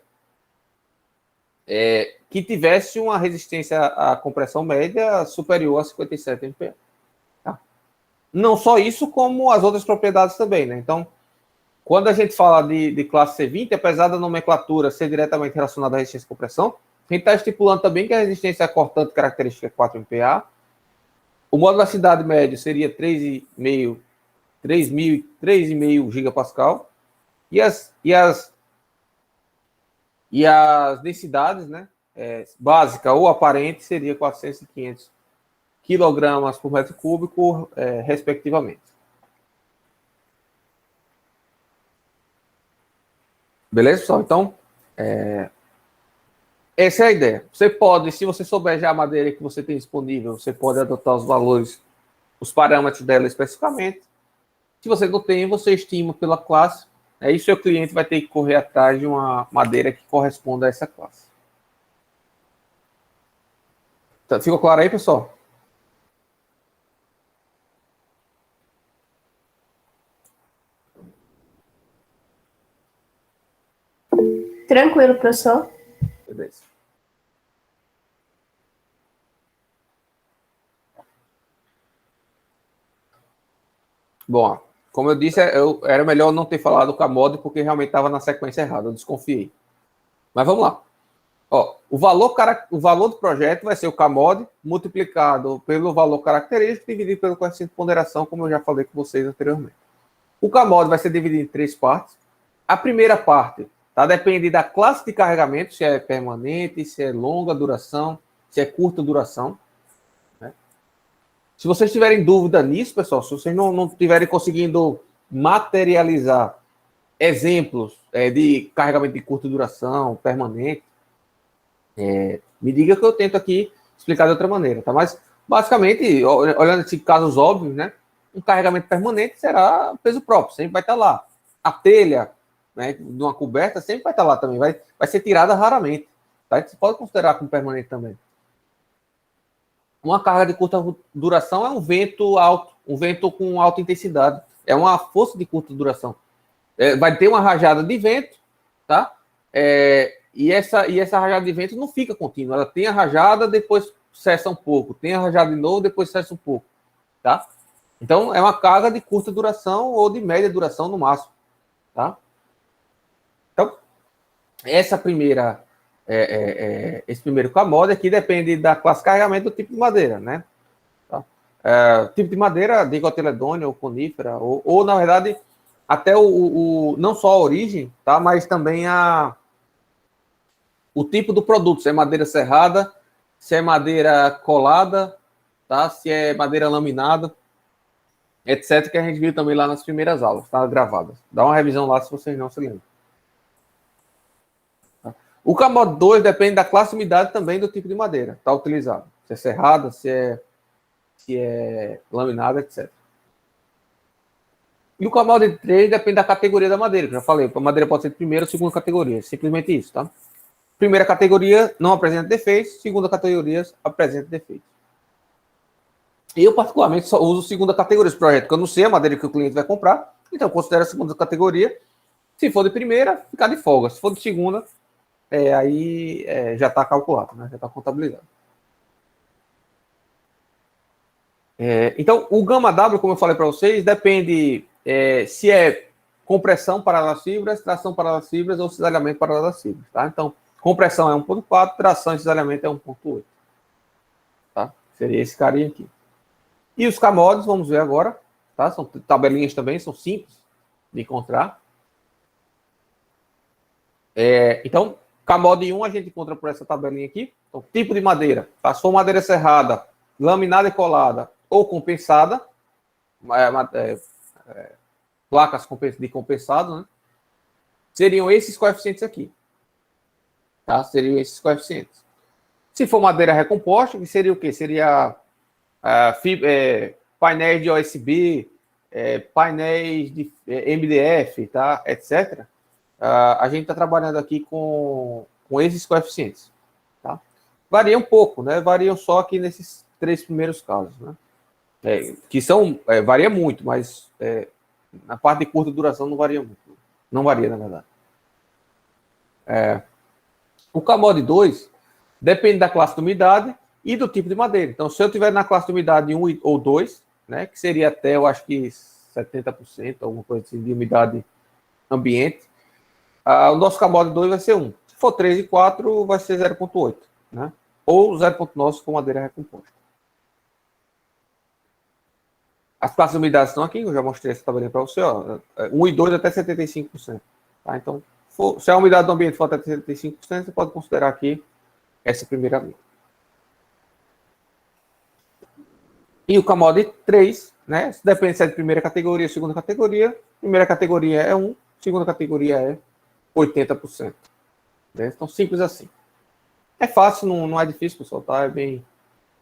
que tivesse uma resistência à compressão média superior a 57 MPa. Tá? Não só isso, como as outras propriedades também, né? Então, quando a gente fala de classe C20, apesar da nomenclatura ser diretamente relacionada à resistência à compressão, a gente está estipulando também que a resistência cortante característica é 4 MPa. O módulo da cidade médio seria 3,5 gigapascal. E as densidades, né, básica ou aparente, seria 400 e 500 quilogramas por metro cúbico, respectivamente. Beleza, pessoal? Então, Essa é a ideia. Você pode, se você souber já a madeira que você tem disponível, você pode adotar os valores, os parâmetros dela especificamente. Se você não tem, você estima pela classe. Aí seu cliente vai ter que correr atrás de uma madeira que corresponda a essa classe. Tá, ficou claro aí, pessoal? Tranquilo, professor. Beleza. Bom, como eu disse, era melhor não ter falado com a mod, porque realmente estava na sequência errada, eu desconfiei. Mas vamos lá. Ó, o valor do projeto vai ser o CAMOD multiplicado pelo valor característico dividido pelo coeficiente de ponderação, como eu já falei com vocês anteriormente. O CAMOD vai ser dividido em 3 partes. A primeira parte depende da classe de carregamento, se é permanente, se é longa duração, se é curta duração. Né? Se vocês tiverem dúvida nisso, pessoal, se vocês não estiverem conseguindo materializar exemplos de carregamento de curta duração, permanente, me diga que eu tento aqui explicar de outra maneira, tá? Mas, basicamente, olhando esses casos óbvios, né? Um carregamento permanente será peso próprio, sempre vai estar lá. A telha, né, de uma coberta sempre vai estar lá também, vai ser tirada raramente, tá? Você pode considerar como permanente também. Uma carga de curta duração é um vento alto, um vento com alta intensidade. É uma força de curta duração. Vai ter uma rajada de vento, tá? E essa rajada de vento não fica contínua. Ela tem a rajada, depois cessa um pouco. Tem a rajada de novo, depois cessa um pouco. Tá? Então, é uma carga de curta duração ou de média duração no máximo. Tá? Então, esse primeiro CAMOD aqui depende da classe de carregamento do tipo de madeira. Né? Tá? Tipo de madeira, dicotiledônia ou conífera, ou na verdade, até não só a origem, tá? Mas também o tipo do produto, se é madeira serrada, se é madeira colada, tá? Se é madeira laminada, etc., que a gente viu também lá nas primeiras aulas, tá? Gravadas. Dá uma revisão lá se vocês não se lembram. Tá? O CAMOD 2 depende da classe de umidade também do tipo de madeira, tá? Utilizado. Se é serrada, se é laminada, etc. E o CAMOD 3 depende da categoria da madeira, que eu já falei. A madeira pode ser de primeira ou segunda categoria. Simplesmente isso, tá? Primeira categoria não apresenta defeitos, segunda categoria apresenta defeitos. Eu, particularmente, só uso segunda categoria desse projeto, porque eu não sei a madeira que o cliente vai comprar, então eu considero a segunda categoria. Se for de primeira, ficar de folga. Se for de segunda, aí já está calculado, né? Já está contabilizado. Então, o gama W, como eu falei para vocês, depende se é compressão paralela às fibras, tração paralela às fibras ou cisalhamento paralela às fibras, tá? Então, compressão é 1.4, tração e cisalhamento é 1.8. Tá? Seria esse carinha aqui. E os CAMODs, vamos ver agora. Tá? São tabelinhas também, são simples de encontrar. Então, CAMOD 1 a gente encontra por essa tabelinha aqui. Então, tipo de madeira. Tá? Se for madeira serrada, laminada e colada ou compensada, placas de compensado, né? Seriam esses coeficientes aqui. Tá? Seriam esses coeficientes. Se for madeira recomposta, que seria o quê? Seria painéis de OSB, painéis de MDF, tá? Etc. A gente está trabalhando aqui com esses coeficientes. Tá? Varia um pouco, né? Variam só aqui nesses 3 primeiros casos, né? Que são, varia muito, mas na parte de curta duração não varia muito. Não varia, na verdade. O CAMOD 2 depende da classe de umidade e do tipo de madeira. Então, se eu tiver na classe de umidade 1 ou 2, né, que seria até, eu acho que 70%, alguma coisa assim, de umidade ambiente, o nosso CAMOD 2 vai ser 1. Se for 3 e 4, vai ser 0.8, né? Ou 0.9 com madeira recomposta. As classes de umidade estão aqui, eu já mostrei essa tabelinha para você, ó. 1 e 2 até 75%. Tá? Então, se a umidade do ambiente for até 75%, você pode considerar aqui essa primeira linha. E o CAMOD 3, né? Depende se é de primeira categoria ou segunda categoria. Primeira categoria é 1, segunda categoria é 80%. Né? Então, simples assim. É fácil, não é difícil, pessoal, tá?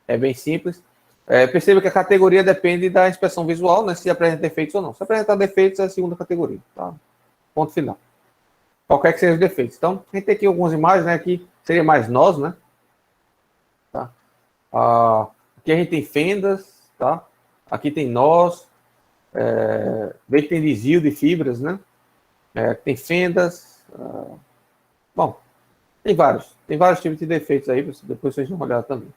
É bem simples. Perceba que a categoria depende da inspeção visual, né? Se apresenta defeitos ou não. Se apresentar defeitos, é a segunda categoria, tá? Ponto final. Qualquer que seja os defeitos. Então, a gente tem aqui algumas imagens, né? Aqui seria mais nós, né? Tá? Aqui a gente tem fendas, tá? Aqui tem nós. Veja que tem desvio de fibras, né? Tem fendas. Bom, tem vários tipos de defeitos aí, depois vocês dão uma olhada também.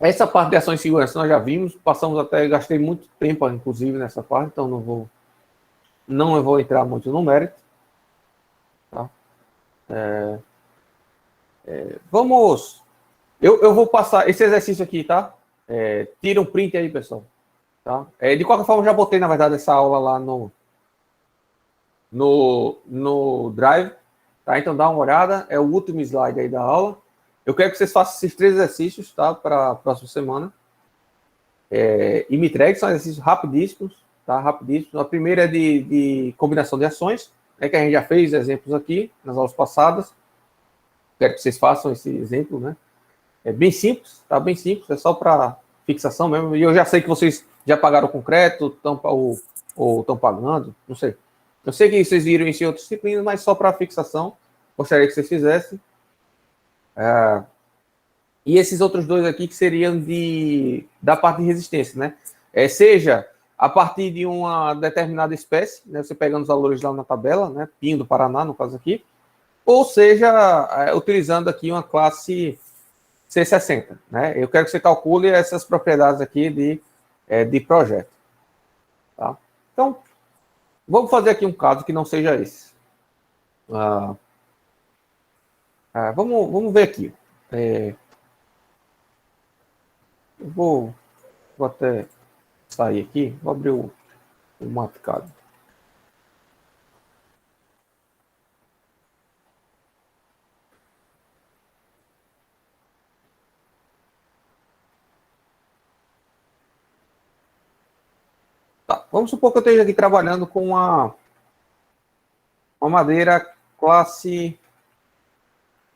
Essa parte de ações de segurança nós já vimos, gastei muito tempo, inclusive, nessa parte, então não vou entrar muito no mérito. Tá? Eu vou passar esse exercício aqui, tá? Tira um print aí, pessoal. Tá? De qualquer forma, já botei, na verdade, essa aula lá no Drive. Tá? Então, dá uma olhada. É o último slide aí da aula. Eu quero que vocês façam esses 3 exercícios, tá? Para a próxima semana. E me entregue, são exercícios rapidíssimos, tá? Rapidíssimos. A primeira é de combinação de ações, que a gente já fez exemplos aqui nas aulas passadas. Quero que vocês façam esse exemplo, né? É bem simples, tá? Bem simples, é só para fixação mesmo. E eu já sei que vocês já pagaram o concreto, ou estão pagando, não sei. Eu sei que vocês viram isso em outras disciplinas, mas só para fixação, gostaria que vocês fizessem. E esses outros 2 aqui que seriam da parte de resistência, né? Seja a partir de uma determinada espécie, né? Você pegando os valores lá na tabela, né? Pinho do Paraná, no caso aqui, ou seja, utilizando aqui uma classe C60, né? Eu quero que você calcule essas propriedades aqui de projeto. Tá? Então, vamos fazer aqui um caso que não seja esse. Vamos ver aqui. Eu vou até sair aqui, vou abrir o MATCAD. Tá, vamos supor que eu esteja aqui trabalhando com uma madeira classe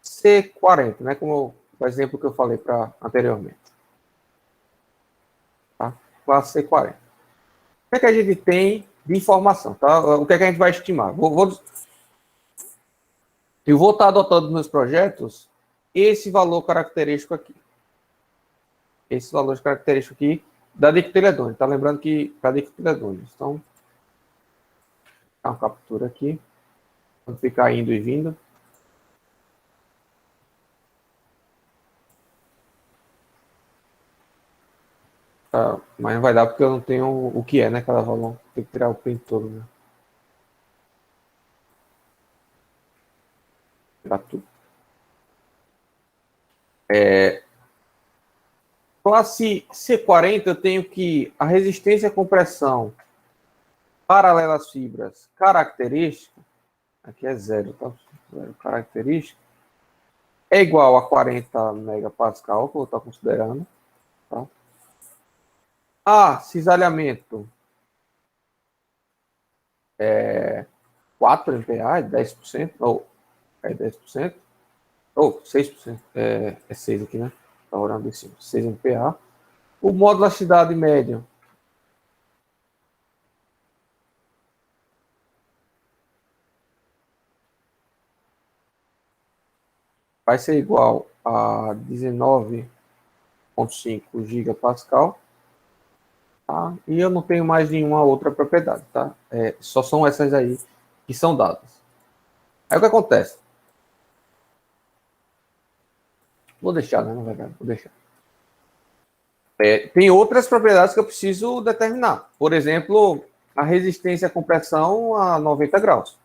C40, né? Como o exemplo que eu falei anteriormente. Tá? Classe C40. O que a gente tem de informação? Tá? O que a gente vai estimar? Eu vou estar adotando nos meus projetos esse valor característico aqui. Esse valor característico aqui da dicotiledônio. Tá lembrando que para dicotiledônio. Então, dá uma captura aqui. Vamos ficar indo e vindo. Mas não vai dar porque eu não tenho o que é, né? Cada valor. Tem que tirar o print todo, né? Tirar tudo. Classe C40, eu tenho que a resistência à compressão paralela às fibras característica, aqui é 0, tá? 0 característica, é igual a 40 megapascal, que eu vou estar considerando. Tá? Cisalhamento 4 MPa, 10%, ou 10%, ou 6%, é 6 aqui, né? Está olhando em cima, 6 MPa. O módulo de elasticidade médio vai ser igual a 19,5 gigapascal. Tá? E eu não tenho mais nenhuma outra propriedade, tá? Só são essas aí que são dadas. Aí o que acontece? Vou deixar, né? Na verdade, vou deixar. Tem outras propriedades que eu preciso determinar. Por exemplo, a resistência à compressão a 90 graus.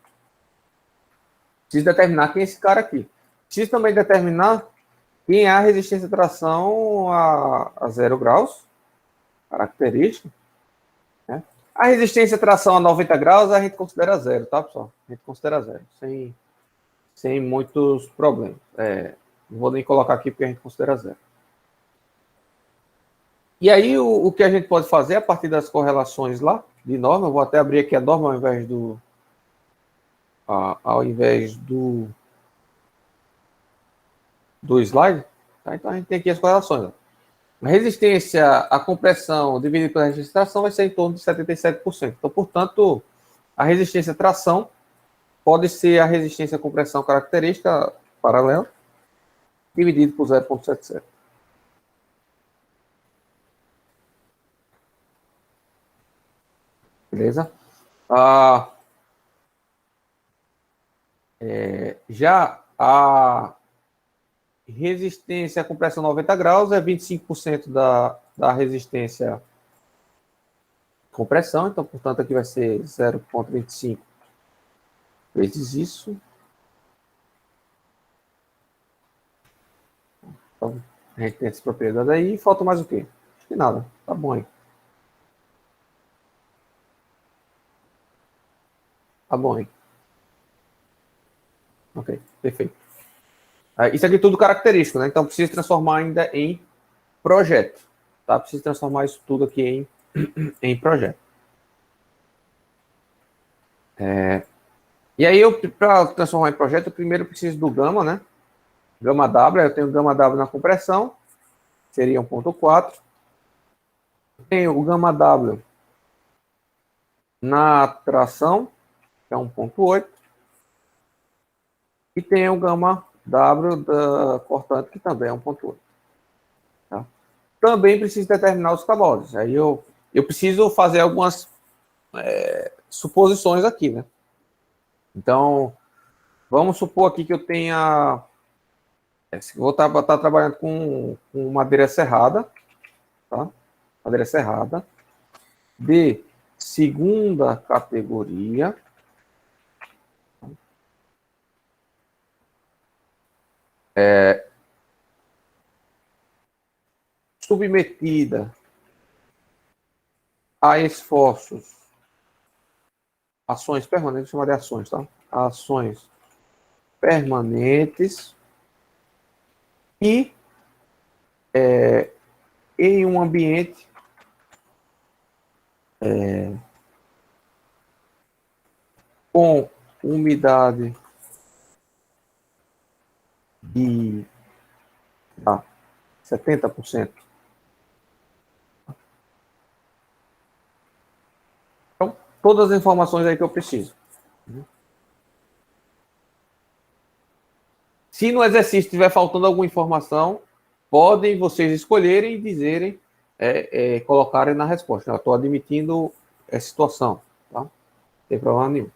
Preciso determinar quem é esse cara aqui. Preciso também determinar quem é a resistência à tração a 0 graus. Característica. Né? A resistência à tração a 90 graus a gente considera 0, tá, pessoal? A gente considera 0, sem muitos problemas. Não vou nem colocar aqui porque a gente considera 0. E aí, o que a gente pode fazer a partir das correlações lá, de norma, eu vou até abrir aqui a norma ao invés do do slide. Tá? Então, a gente tem aqui as correlações. Ó. A resistência à compressão dividida pela resistência à tração vai ser em torno de 77%. Então, portanto, a resistência à tração pode ser a resistência à compressão característica paralela dividido por 0,77. Beleza? Já a resistência à compressão 90 graus é 25% da resistência à compressão. Então, portanto, aqui vai ser 0,25 vezes isso. Então, a gente tem essa propriedade aí. Falta mais o quê? Acho que nada. Tá bom aí. Tá bom aí. Ok, perfeito. Isso aqui é tudo característico, né? Então, preciso transformar ainda em projeto. Tá? Preciso transformar isso tudo aqui em projeto. E aí, para transformar em projeto, eu primeiro preciso do gama, né? Gama W, eu tenho gama W na compressão, seria 1,4. Tenho o gama W na tração, que é 1,8. E tenho o gama W da cortante, que também é 1,8. Tá? Também preciso determinar os cabos. Aí eu preciso fazer algumas suposições aqui, né? Então, vamos supor aqui que eu tenha... Vou estar trabalhando com madeira serrada, tá? Madeira serrada, de segunda categoria, submetida a esforços, ações permanentes, chamar de ações, tá? Ações permanentes e em um ambiente com umidade de 70%. Então, todas as informações aí que eu preciso. Se no exercício estiver faltando alguma informação, podem vocês escolherem e dizerem, colocarem na resposta. Eu estou admitindo essa situação, tá? Não tem problema nenhum.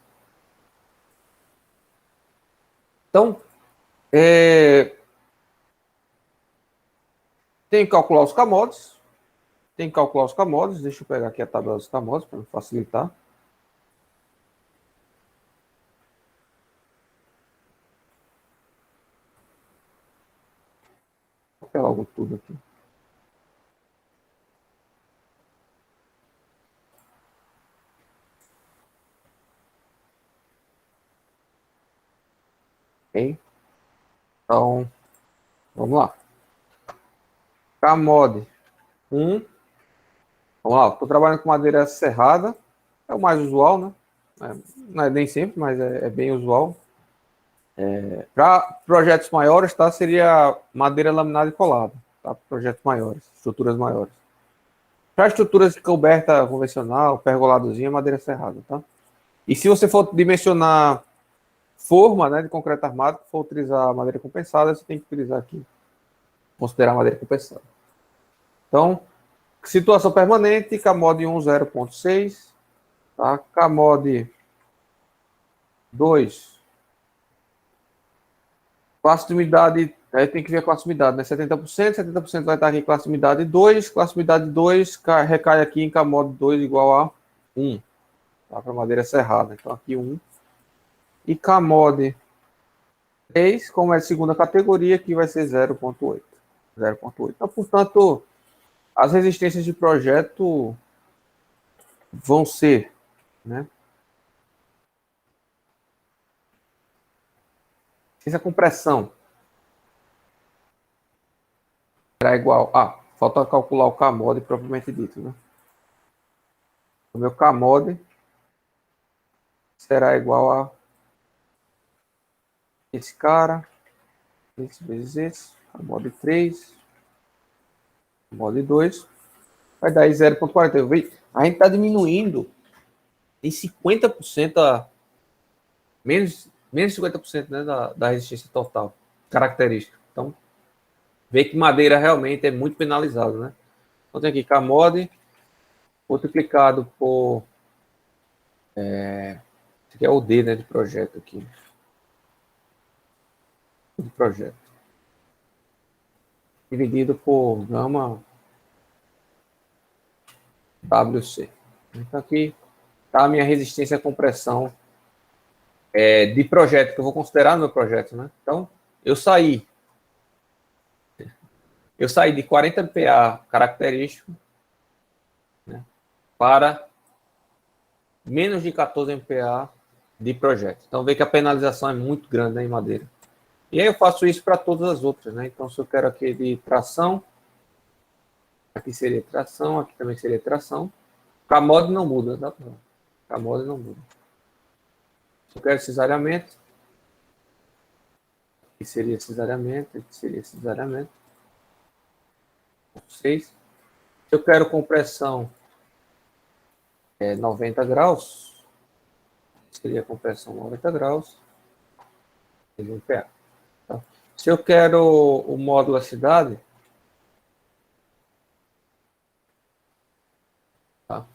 Então, tem que calcular os camotes. Deixa eu pegar aqui a tabela dos camotes para facilitar. Vou pegar logo tudo aqui. Ok? Então, vamos lá. Camode 1. Vamos lá, estou trabalhando com madeira serrada. É o mais usual, né? Não é nem sempre, mas é bem usual. Para projetos maiores, tá? Seria madeira laminada e colada. Tá? Projetos maiores, estruturas maiores. Para estruturas de coberta convencional, pergoladozinha, madeira serrada, tá? E se você for dimensionar forma, né, de concreto armado, for utilizar madeira compensada, você tem que utilizar aqui, considerar madeira compensada. Então, situação permanente, CAMOD 1, 0,6, tá? CAMOD 2, classe de umidade, aí tem que ver a classe de umidade, né? 70%, 70% vai estar aqui em classe de umidade 2, classe de umidade 2 recai aqui em CAMOD 2 igual a 1, tá? Para madeira serrada, então aqui 1. E CAMOD 3, como é de segunda categoria, aqui vai ser 0,8. 0,8. Então, portanto, as resistências de projeto vão ser, né? Se a compressão será igual a... falta calcular o CAMOD propriamente dito, né? O meu CAMOD será igual a esse cara, esse vezes esse. mod 3, mod 2, vai dar 0,40. A gente está diminuindo em 50% menos de 50%, né, da resistência total característica. Então, vê que madeira realmente é muito penalizado, né? Então tem aqui Kmod multiplicado por esse aqui é o D, né, de projeto aqui. De projeto. Dividido por gama WC. Então aqui está a minha resistência à compressão de projeto, que eu vou considerar no meu projeto, né? Então, eu saí de 40 MPa característico, né, para menos de 14 MPa de projeto. Então, vê que a penalização é muito grande, né, em madeira. E aí eu faço isso para todas as outras, né? Então, se eu quero aqui de tração, aqui seria tração, aqui também seria tração. Kmod não muda, tá? Kmod não muda. Se eu quero cesariamento, aqui seria cesariamento, aqui seria cesariamento. 6. Se eu quero compressão 90 graus, seria compressão 90 graus, seria um PA. Tá? Se eu quero o módulo da cidade, tá?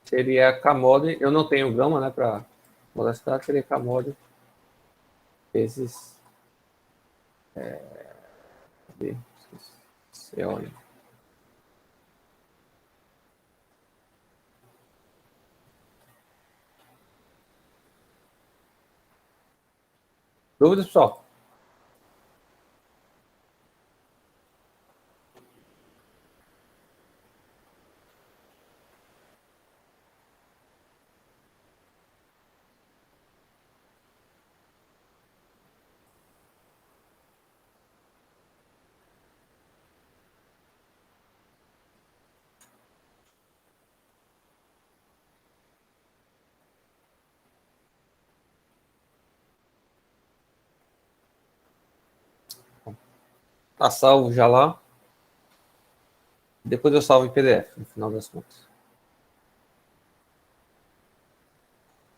Seria Kmod, eu não tenho gama, né, para módulo da cidade, seria Kmod vezes CO. Dúvidas, pessoal? Tá salvo já lá. Depois eu salvo em PDF, no final das contas.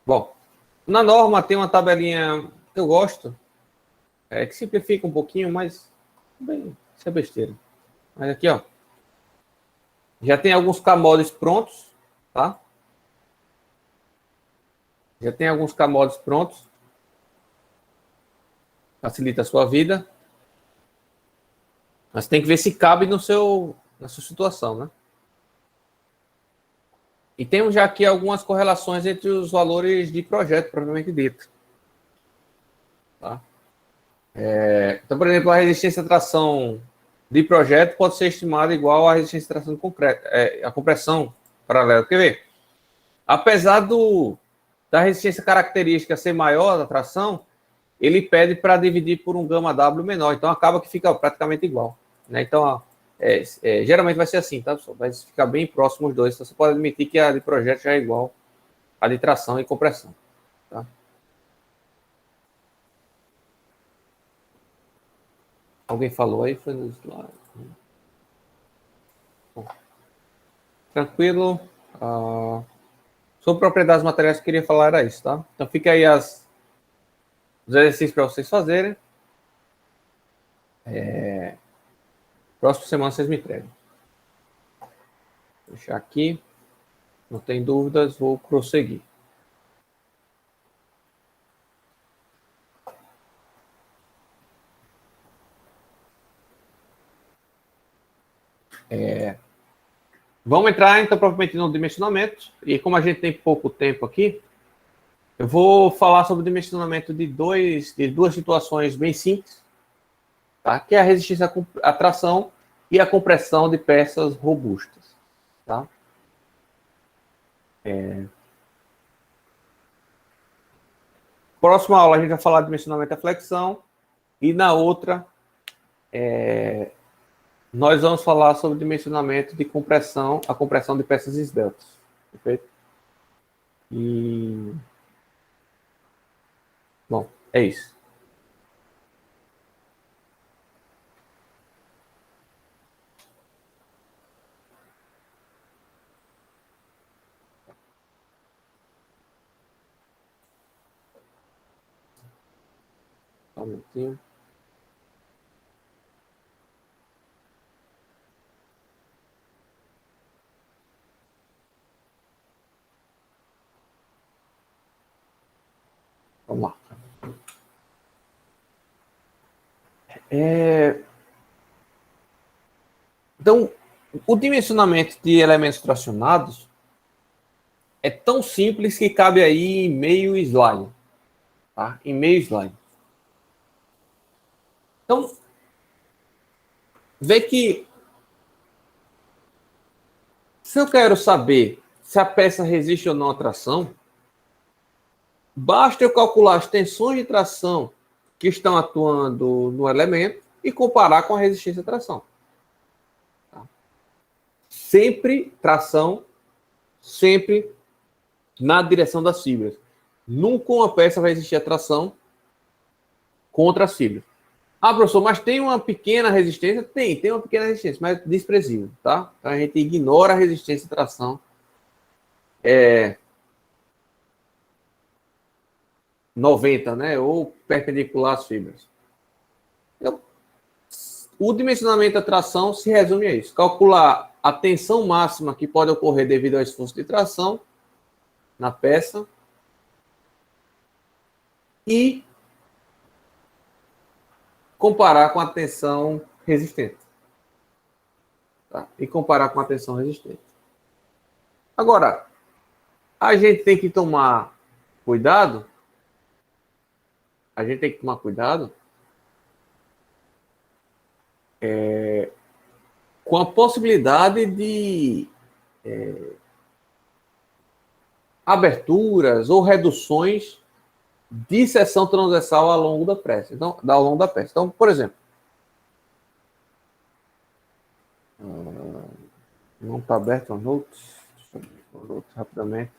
Bom, na norma tem uma tabelinha que eu gosto, que simplifica um pouquinho, mas bem, isso é besteira. Mas aqui, ó, já tem alguns Kmods prontos, tá? Já tem alguns Kmods prontos. Facilita a sua vida. Mas tem que ver se cabe na sua situação, né? E temos já aqui algumas correlações entre os valores de projeto, propriamente dito. Tá? Então, por exemplo, a resistência à tração de projeto pode ser estimada igual à resistência à tração de concreto, a compressão paralela. Quer ver? Apesar da resistência característica ser maior da tração, ele pede para dividir por um gama W menor. Então, acaba que fica praticamente igual. Né? Então, geralmente vai ser assim, tá, pessoal? Vai ficar bem próximo os dois. Então, você pode admitir que a de projeto já é igual à de tração e compressão. Tá? Alguém falou aí? Foi no slide. Bom, tranquilo. Sobre propriedades materiais, que eu queria falar era isso, tá? Então, fica aí os exercícios para vocês fazerem. Próxima semana vocês me entregam. Vou deixar aqui. Não tem dúvidas, vou prosseguir. Vamos entrar, então, propriamente no dimensionamento. E como a gente tem pouco tempo aqui, eu vou falar sobre o dimensionamento de duas situações bem simples, tá? Que é a resistência à tração e a compressão de peças robustas. Tá? Próxima aula a gente vai falar de dimensionamento da flexão e na outra nós vamos falar sobre dimensionamento de compressão, a compressão de peças esbeltas. Perfeito? E bom, é isso. um minutinho. Vamos lá. Então, o dimensionamento de elementos tracionados é tão simples que cabe aí em meio slide. Tá? Em meio slide. Então, vê que se eu quero saber se a peça resiste ou não à tração, basta eu calcular as tensões de tração que estão atuando no elemento e comparar com a resistência à tração. Tá? Sempre tração, sempre na direção das fibras. Nunca uma peça vai resistir à tração contra as fibras. Ah, professor, mas tem uma pequena resistência? Tem uma pequena resistência, mas desprezível, tá? Então a gente ignora a resistência à tração. 90, né? Ou perpendicular às fibras. Então, o dimensionamento da tração se resume a isso. Calcular a tensão máxima que pode ocorrer devido ao esforço de tração na peça e comparar com a tensão resistente. Tá? E comparar com a tensão resistente. Agora, a gente tem que tomar cuidado. A gente tem que tomar cuidado com a possibilidade de aberturas ou reduções de seção transversal ao longo da peça. Então, ao longo da peça. Então, por exemplo, não está aberto o Notes. Deixa eu ver o Notes rapidamente.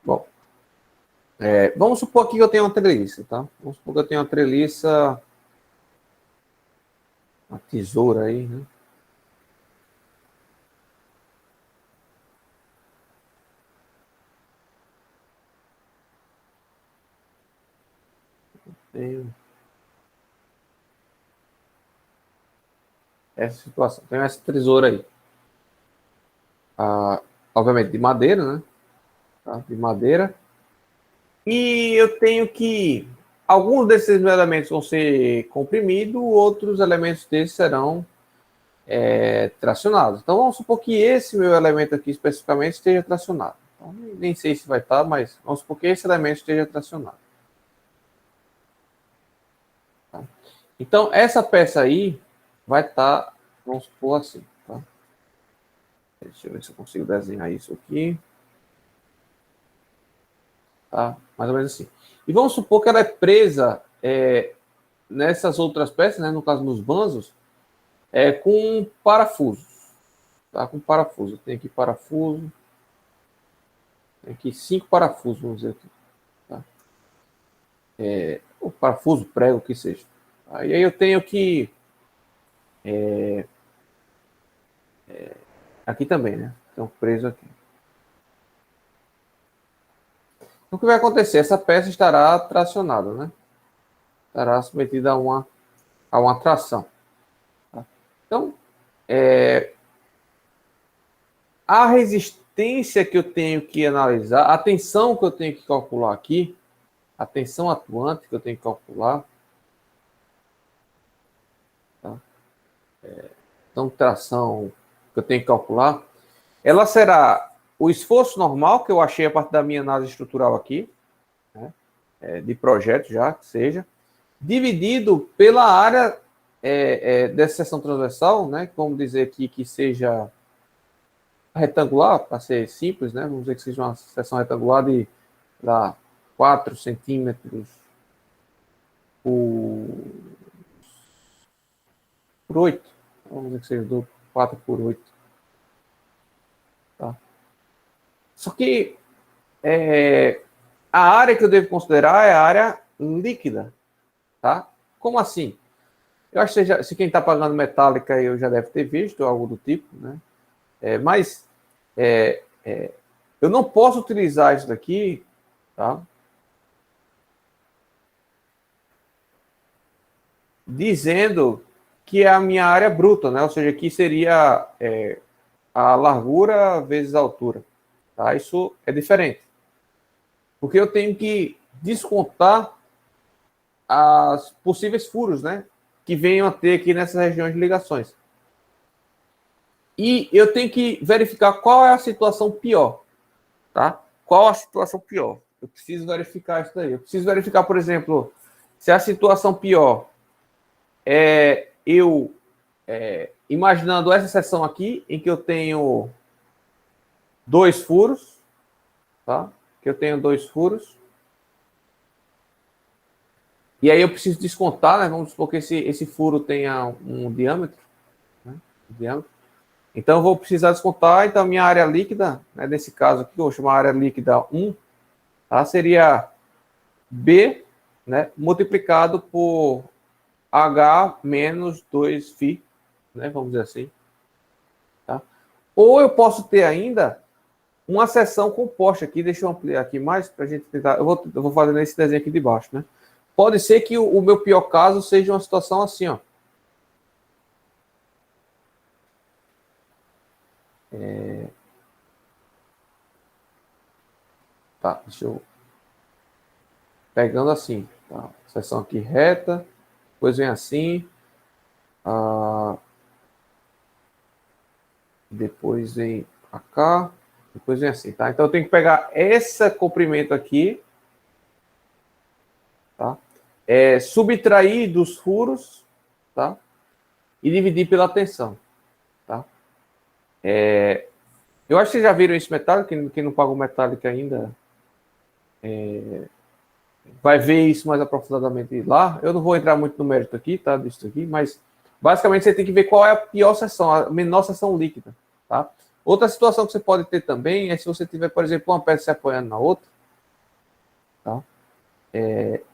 Bom, vamos supor aqui que eu tenho uma treliça, tá? Vamos supor que eu tenho uma treliça, uma tesoura aí, né? Tenho essa situação, tenho essa tesoura aí. Obviamente de madeira, né? Tá? De madeira. E eu tenho que alguns desses elementos vão ser comprimidos, outros elementos desses serão tracionados. Então vamos supor que esse meu elemento aqui especificamente esteja tracionado. Então, nem sei se vai estar, mas vamos supor que esse elemento esteja tracionado. Tá? Então essa peça aí vai estar, vamos supor assim. Tá? Deixa eu ver se eu consigo desenhar isso aqui. Tá? Mais ou menos assim. E vamos supor que ela é presa nessas outras peças, né, no caso nos banzos, com parafusos. Tá? Com parafuso. Tem aqui parafuso. Tem aqui 5 parafusos, vamos dizer aqui. Tá? O parafuso, prego, o que seja. Aí eu tenho que aqui também, né? Então preso aqui. Então, o que vai acontecer? Essa peça estará tracionada, né? Estará submetida a uma tração. Tá? Então, a resistência que eu tenho que analisar, a tensão que eu tenho que calcular aqui, a tensão atuante que eu tenho que calcular, tá? Então, tração que eu tenho que calcular, ela será o esforço normal que eu achei a partir da minha análise estrutural aqui, né? De projeto já, que seja, dividido pela área dessa seção transversal, né? Vamos dizer aqui que seja retangular, para ser simples, né? Vamos dizer que seja uma seção retangular de 4 centímetros por 8. Vamos dizer que seja do 4 por 8. Tá? Só que a área que eu devo considerar é a área líquida, tá? Como assim? Eu acho que se quem está pagando metálica eu já deve ter visto algo do tipo, né? Mas eu não posso utilizar isso daqui, tá? Dizendo que é a minha área bruta, né? Ou seja, aqui seria a largura vezes a altura, tá? Isso é diferente. Porque eu tenho que descontar as possíveis furos, né? Que venham a ter aqui nessas regiões de ligações. E eu tenho que verificar qual é a situação pior, tá? Qual a situação pior? Eu preciso verificar isso daí. Eu preciso verificar, por exemplo, se a situação pior é eu imaginando essa seção aqui, em que eu tenho 2 furos, tá? Que eu tenho 2 furos. E aí eu preciso descontar, né? Vamos supor que esse furo tenha um diâmetro, né? Então eu vou precisar descontar. Então a minha área líquida, né? Nesse caso aqui, eu vou chamar a área líquida 1, tá? Seria B, né? Multiplicado por H menos 2φ, né? Vamos dizer assim. Tá? Ou eu posso ter ainda uma seção composta aqui. Deixa eu ampliar aqui mais para a gente tentar. Eu vou fazer nesse desenho aqui de baixo, né? Pode ser que o meu pior caso seja uma situação assim, ó. Tá, deixa eu... Pegando assim, tá? Seção aqui reta, depois vem assim, depois vem pra cá, depois vem assim, tá? Então eu tenho que pegar esse comprimento aqui, tá? Subtrair dos furos, tá? E dividir pela tensão, tá? Eu acho que vocês já viram isso metálico, quem não pagou metálico ainda vai ver isso mais aprofundadamente lá. Eu não vou entrar muito no mérito aqui, tá? Disso aqui, mas basicamente você tem que ver qual é a pior seção, a menor seção líquida, tá? Outra situação que você pode ter também é se você tiver, por exemplo, uma peça se apoiando na outra, tá?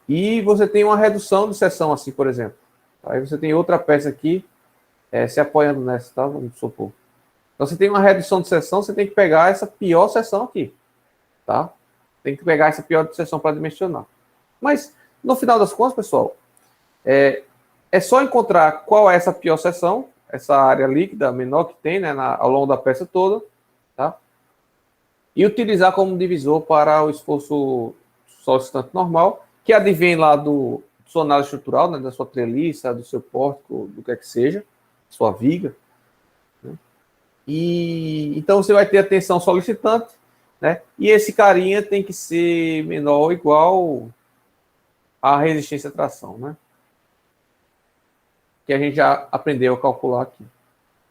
E você tem uma redução de seção assim, por exemplo. Aí você tem outra peça aqui se apoiando nessa, tá? Vamos supor. Então você tem uma redução de seção, você tem que pegar essa pior seção aqui, tá? Tem que pegar essa pior seção para dimensionar. Mas, no final das contas, pessoal, é só encontrar qual é essa pior seção, essa área líquida menor que tem, né, ao longo da peça toda, tá? E utilizar como divisor para o esforço solicitante normal, que advém lá do sua análise estrutural, né, da sua treliça, do seu pórtico, do que é que seja, sua viga, né? E então você vai ter a tensão solicitante, né? E esse carinha tem que ser menor ou igual à resistência à tração, né? Que a gente já aprendeu a calcular aqui.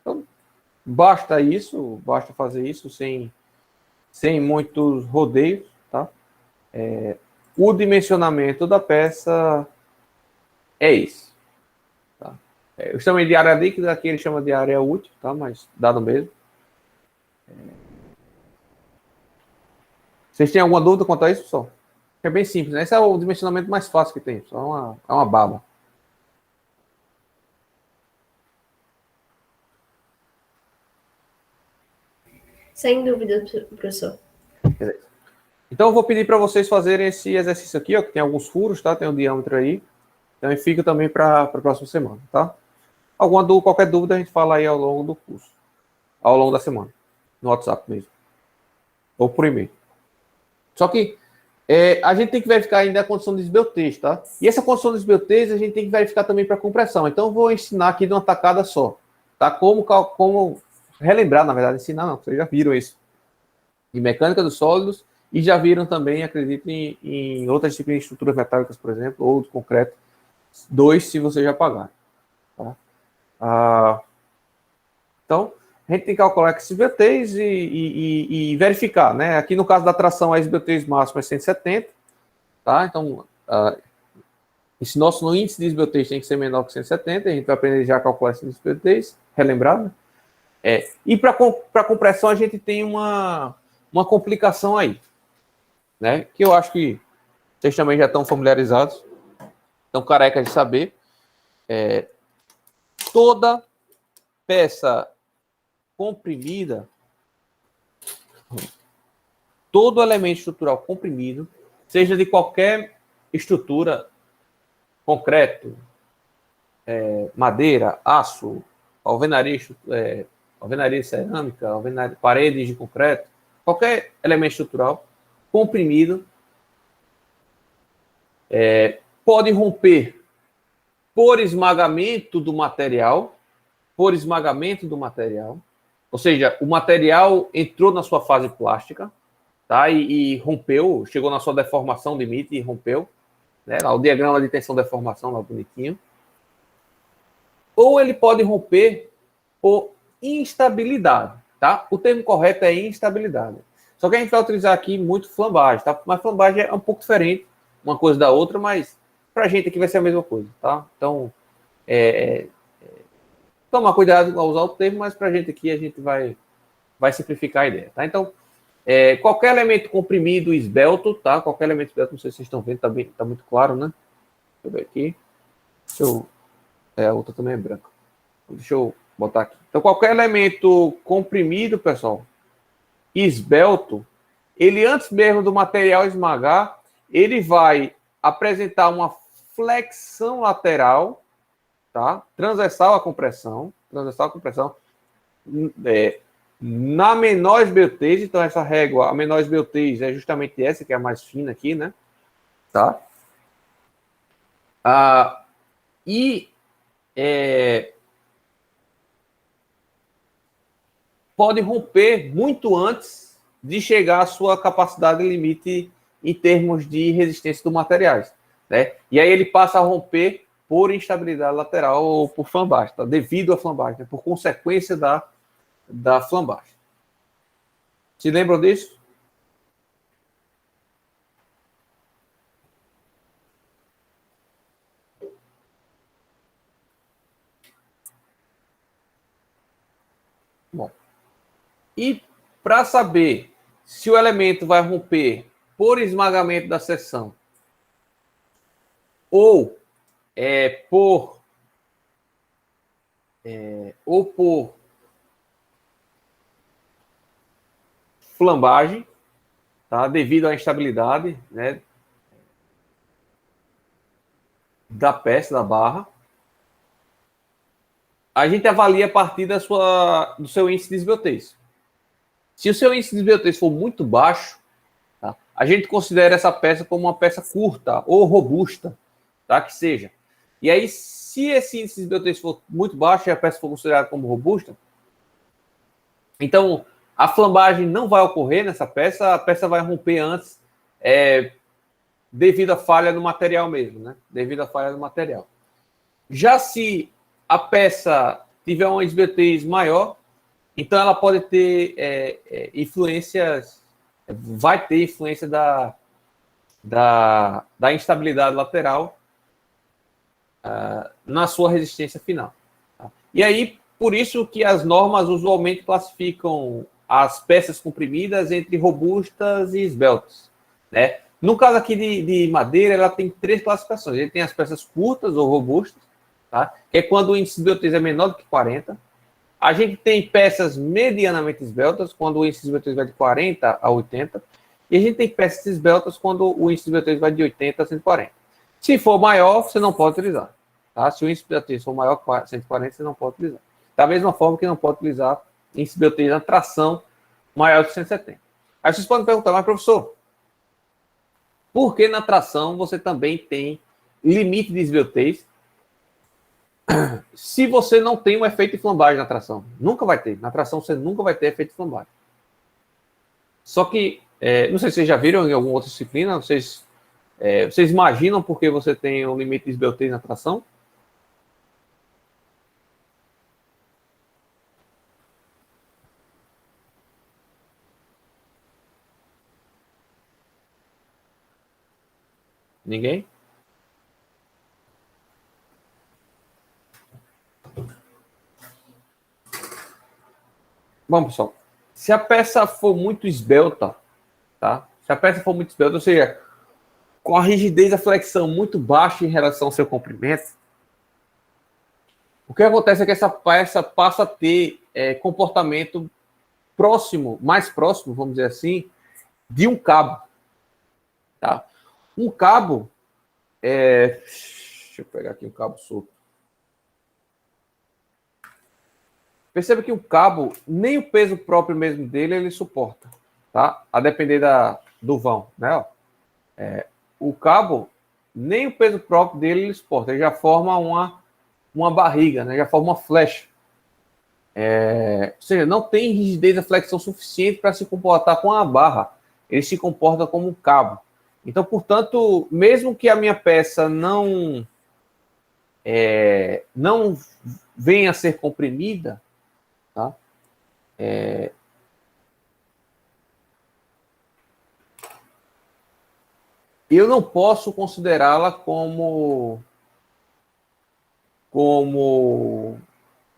Então, basta fazer isso sem muitos rodeios, tá? O dimensionamento da peça é esse. Tá? Eu chamei de área líquida, aqui ele chama de área útil, tá? Mas dá no mesmo. Vocês têm alguma dúvida quanto a isso, pessoal? É bem simples, né? Esse é o dimensionamento mais fácil que tem, só é uma baba. Sem dúvida, professor. Beleza. Então eu vou pedir para vocês fazerem esse exercício aqui, ó, que tem alguns furos, tá? Tem um diâmetro aí. Então fica também para a próxima semana, tá? Qualquer dúvida a gente fala aí ao longo do curso, ao longo da semana, no WhatsApp mesmo, ou por e-mail. Só que a gente tem que verificar ainda a condição de esbeltez, tá? E essa condição de esbeltez a gente tem que verificar também para compressão. Então eu vou ensinar aqui de uma tacada só, tá? Como relembrar, na verdade, ensinar não, vocês já viram isso em mecânica dos sólidos e já viram também, acredito, em outras disciplinas de estruturas metálicas, por exemplo, ou de concreto, 2 se você já pagar. Tá? Então, a gente tem que calcular esse SBTs e verificar, né? Aqui no caso da tração, a SBTs máxima é 170, tá? Então, esse nosso índice de SBTs tem que ser menor que 170, a gente vai aprender já a calcular esse SBTs, relembrar, né? E para compressão, a gente tem uma complicação aí, né? Que eu acho que vocês também já estão familiarizados, estão carecas de saber. Toda peça comprimida, todo elemento estrutural comprimido, seja de qualquer estrutura, concreto, madeira, aço, alvenaria, alvenaria cerâmica, alvenaria, paredes de concreto, qualquer elemento estrutural comprimido pode romper por esmagamento do material, ou seja, o material entrou na sua fase plástica, tá? E rompeu, chegou na sua deformação limite e rompeu, né? Lá, o diagrama de tensão-deformação, lá bonitinho. Ou ele pode romper por instabilidade, tá? O termo correto é instabilidade. Só que a gente vai utilizar aqui muito flambagem, tá? Mas flambagem é um pouco diferente uma coisa da outra, mas pra gente aqui vai ser a mesma coisa, tá? Então, tomar cuidado ao usar o termo, mas pra gente aqui a gente vai simplificar a ideia, tá? Então, qualquer elemento comprimido, esbelto, tá? Qualquer elemento esbelto, não sei se vocês estão vendo, tá muito claro, né? Deixa eu ver aqui. A outra também é branca. Deixa eu botar aqui. Então, qualquer elemento comprimido, pessoal, esbelto, ele antes mesmo do material esmagar, ele vai apresentar uma flexão lateral, tá? Transversal à compressão, na menor esbeltez. Então, essa régua, a menor esbeltez é justamente essa, que é a mais fina aqui, né? Tá? Pode romper muito antes de chegar à sua capacidade limite em termos de resistência dos materiais, né? E aí ele passa a romper por instabilidade lateral ou por flambagem, tá? Devido à flambagem, né? Por consequência da flambagem. Se lembram disso? Bom. E para saber se o elemento vai romper por esmagamento da seção ou por flambagem, tá? Devido à instabilidade, né, da peça, da barra, a gente avalia a partir do seu índice de esbeltez. Se o seu índice de esbeltez for muito baixo, tá, a gente considera essa peça como uma peça curta ou robusta, tá, que seja. E aí, se esse índice de esbeltez for muito baixo e a peça for considerada como robusta, então a flambagem não vai ocorrer nessa peça, a peça vai romper antes, devido à falha no material mesmo, né? Devido à falha no material. Já se a peça tiver uma esbeltez maior, então ela pode ter influências, vai ter influência da instabilidade lateral na sua resistência final. Tá? E aí, por isso que as normas usualmente classificam as peças comprimidas entre robustas e esbeltas, né? No caso aqui de madeira, ela tem 3 classificações. Ele tem as peças curtas ou robustas, tá? Que é quando o índice de esbeltez é menor do que 40. A gente tem peças medianamente esbeltas, quando o índice de esbeltez vai de 40 a 80. E a gente tem peças esbeltas quando o índice de esbeltez vai de 80 a 140. Se for maior, você não pode utilizar. Tá? Se o índice de esbeltez for maior que 140, você não pode utilizar. Da mesma forma que não pode utilizar índice de esbeltez na tração maior que 170. Aí vocês podem perguntar, mas professor, por que na tração você também tem limite de esbeltez se você não tem um efeito de flambagem na tração? Nunca vai ter. Na tração você nunca vai ter efeito de flambagem. Só que, não sei se vocês já viram em alguma outra disciplina, vocês imaginam por que você tem um limite de esbeltez na tração? Ninguém? Bom, pessoal, se a peça for muito esbelta, tá? Se a peça for muito esbelta, ou seja, com a rigidez da flexão muito baixa em relação ao seu comprimento, o que acontece é que essa peça passa a ter comportamento próximo, mais próximo, vamos dizer assim, de um cabo. Tá? Um cabo, deixa eu pegar aqui um cabo solto. Perceba que o cabo, nem o peso próprio mesmo dele, ele suporta, tá? A depender do vão, né? O cabo, nem o peso próprio dele ele suporta, ele já forma uma barriga, né? Já forma uma flecha. Ou seja, não tem rigidez da flexão suficiente para se comportar com a barra. Ele se comporta como um cabo. Então, portanto, mesmo que a minha peça não venha a ser comprimida, tá? Eu não posso considerá-la com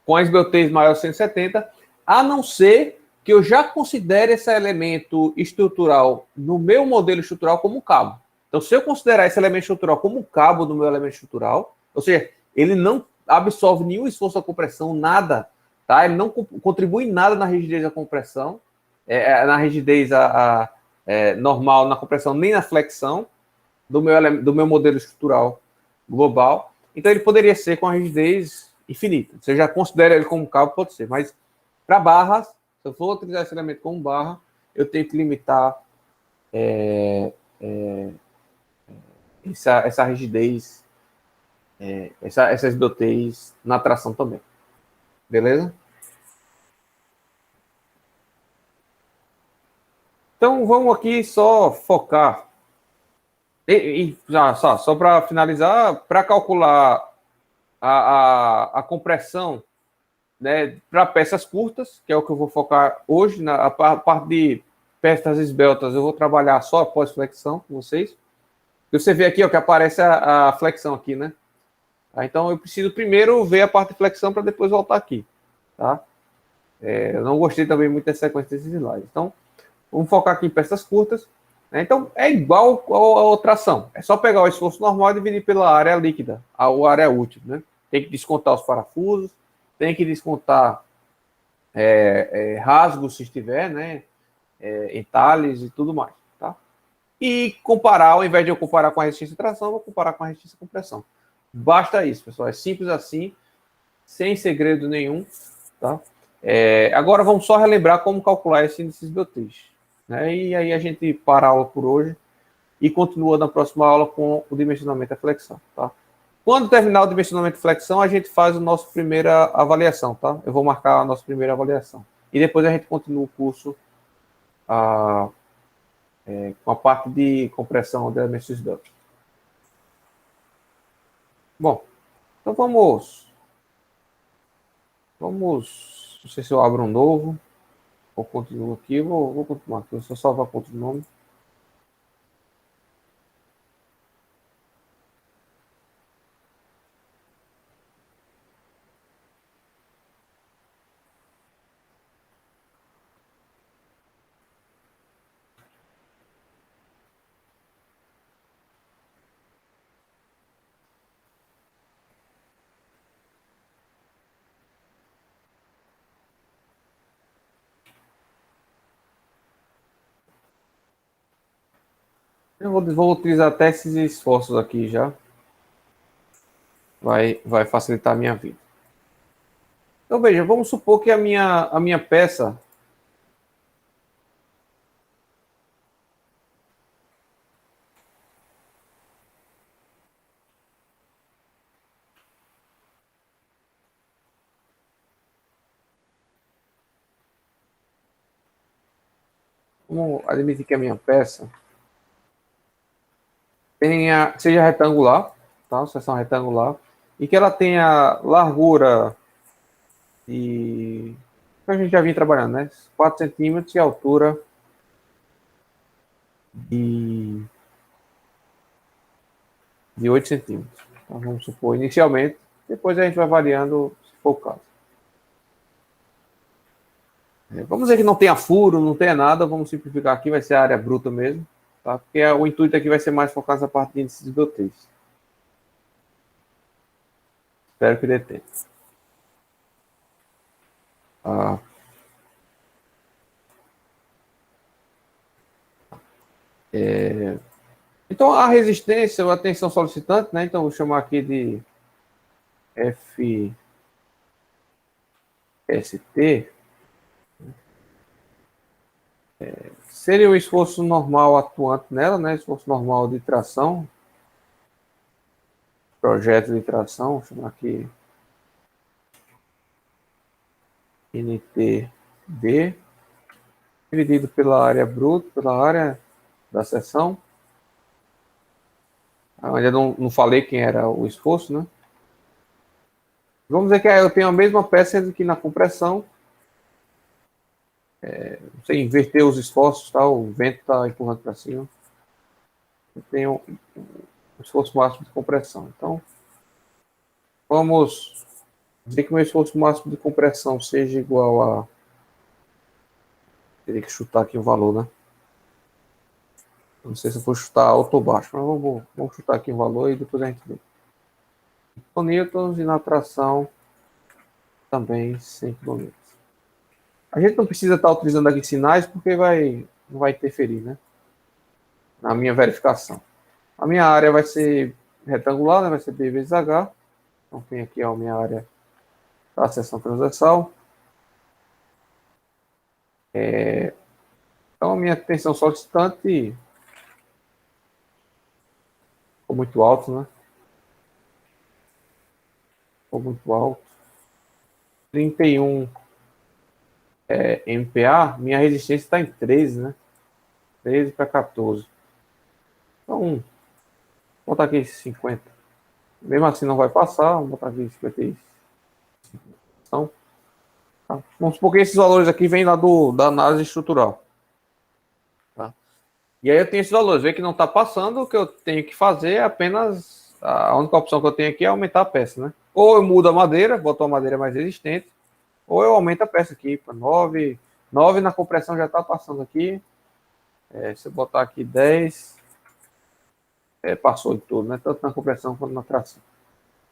a esbeltez maior 170, a não ser que eu já considere esse elemento estrutural no meu modelo estrutural como cabo. Então, se eu considerar esse elemento estrutural como cabo do meu elemento estrutural, ou seja, ele não absorve nenhum esforço da compressão, nada, tá? Ele não contribui em nada na rigidez da compressão, na rigidez normal, na compressão, nem na flexão do meu modelo estrutural global. Então, ele poderia ser com a rigidez infinita. Você já considera ele como cabo, pode ser. Mas, para barras, se eu for utilizar esse elemento como barra, eu tenho que limitar essa rigidez, essa esbeltez na tração também. Beleza? Então, vamos aqui só focar. Só para finalizar, para calcular a compressão, né, para peças curtas, que é o que eu vou focar hoje, na parte de peças esbeltas, eu vou trabalhar só após flexão com vocês. E você vê aqui, ó, que aparece a flexão aqui, né? Então, eu preciso primeiro ver a parte de flexão para depois voltar aqui, tá? Eu não gostei também muito dessa sequência desses slides. Então, vamos focar aqui em peças curtas. Né? Então, é igual a tração. É só pegar o esforço normal e dividir pela área líquida, a área útil, né? Tem que descontar os parafusos, tem que descontar rasgos, se estiver, né? Entalhes e tudo mais, tá? E comparar, ao invés de eu comparar com a resistência de tração, eu vou comparar com a resistência de compressão. Basta isso, pessoal. É simples assim, sem segredo nenhum, tá? Agora vamos só relembrar como calcular esse índice de Beltrich, né? E aí a gente para a aula por hoje e continua na próxima aula com o dimensionamento da flexão, tá? Quando terminar o dimensionamento de flexão, a gente faz a nossa primeira avaliação, tá? Eu vou marcar a nossa primeira avaliação. E depois a gente continua o curso com a parte de compressão de elementos esbeltos. Bom, então vamos. Não sei se eu abro um novo ou continuo aqui. Vou continuar aqui. Eu só salvar com outro nome. Eu vou utilizar até esses esforços aqui já. Vai facilitar a minha vida. Então, veja, vamos supor que a minha peça vamos admitir que a minha peça seja retangular, tá? Seção retangular, e que ela tenha largura que a gente já vinha trabalhando, né? 4 centímetros e altura de 8 centímetros. Então, vamos supor inicialmente, depois a gente vai variando se for o caso. Vamos dizer que não tenha furo, não tenha nada, vamos simplificar aqui, vai ser a área bruta mesmo, tá? Porque o intuito aqui vai ser mais focado nessa parte de índices de ISBEL-3. Espero que dê tempo. Então, a resistência, a tensão solicitante, né? Então, vou chamar aqui de FST. Seria o esforço normal atuante nela, né? Esforço normal de tração. Projeto de tração, vou chamar aqui NTD, dividido pela área bruta, pela área da seção. Eu ainda não falei quem era o esforço, né? Vamos dizer que eu tenho a mesma peça, sendo que na compressão, você inverter os esforços, tá? O vento está empurrando para cima. Eu tenho o esforço máximo de compressão. Então, vamos dizer que o meu esforço máximo de compressão seja igual a... Teria que chutar aqui o valor, né? Não sei se eu vou chutar alto ou baixo, mas vamos chutar aqui o valor e depois a gente vê. 5 newtons e na tração também 5 newtons. A gente não precisa estar utilizando aqui sinais porque não vai interferir, né? Na minha verificação. A minha área vai ser retangular, né? Vai ser B vezes H. Então tem aqui a minha área da seção transversal. Então a minha tensão solicitante ficou muito alto, né? Ficou muito alto. 31 MPa, minha resistência está em 13, né? 13 para 14. Então, vou botar aqui 50. Mesmo assim não vai passar, vamos botar aqui 55. Então, tá. Vamos supor que esses valores aqui vêm lá da análise estrutural. Tá? E aí eu tenho esses valores, vê que não está passando, o que eu tenho que fazer é apenas, a única opção que eu tenho aqui é aumentar a peça, né? Ou eu mudo a madeira, boto uma madeira mais resistente, ou eu aumento a peça aqui para 9. 9 na compressão já está passando aqui. Se eu botar aqui 10, passou de tudo, né? Tanto na compressão quanto na tração.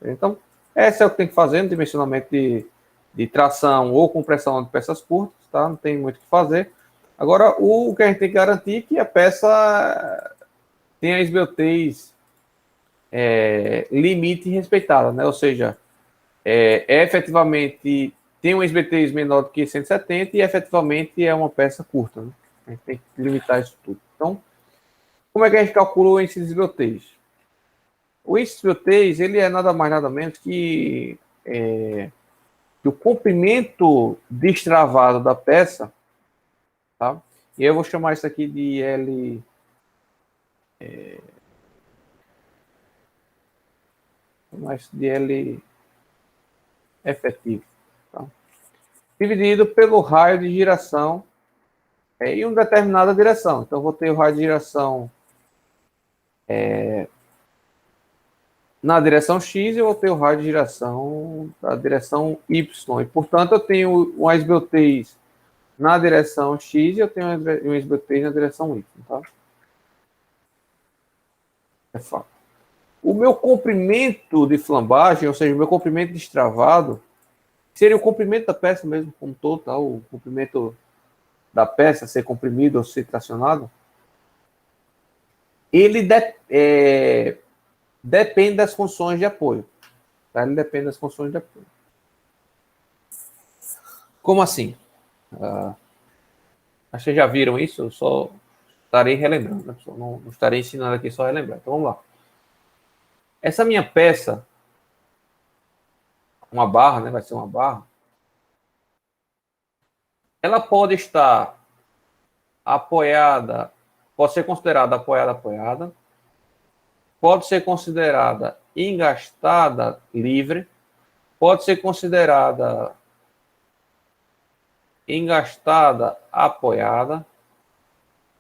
Então, essa é o que tem que fazer no dimensionamento de tração ou compressão de peças curtas, tá? Não tem muito o que fazer. Agora, o que a gente tem que garantir é que a peça tenha a esbeltez limite respeitada, né? Ou seja, efetivamente tem uma esbeltez menor do que 170 e efetivamente é uma peça curta, né? A gente tem que limitar isso tudo. Então, como é que a gente calcula o índice de esbeltez? O índice de esbeltez, ele é nada mais nada menos que o comprimento destravado da peça, tá? E aí eu vou chamar isso aqui de L... chamar isso de L efetivo, tá? Dividido pelo raio de giração em uma determinada direção. Então, eu vou ter o raio de giração na direção X e eu vou ter o raio de giração da direção Y. E, portanto, eu tenho uma esbeltez na direção X e eu tenho uma esbeltez na direção Y. Tá? É fato. O meu comprimento de flambagem, ou seja, o meu comprimento de destravado, seria o comprimento da peça mesmo, como todo, tá? O comprimento da peça ser comprimido ou ser tracionado, ele depende das condições de apoio. Tá? Ele depende das condições de apoio. Como assim? Acho que vocês já viram isso, eu só estarei relembrando, né? Não estarei ensinando aqui, só relembrar. Então vamos lá. Essa minha peça, uma barra, né? Vai ser uma barra. Ela pode estar apoiada, pode ser considerada apoiada, pode ser considerada engastada livre, pode ser considerada engastada apoiada,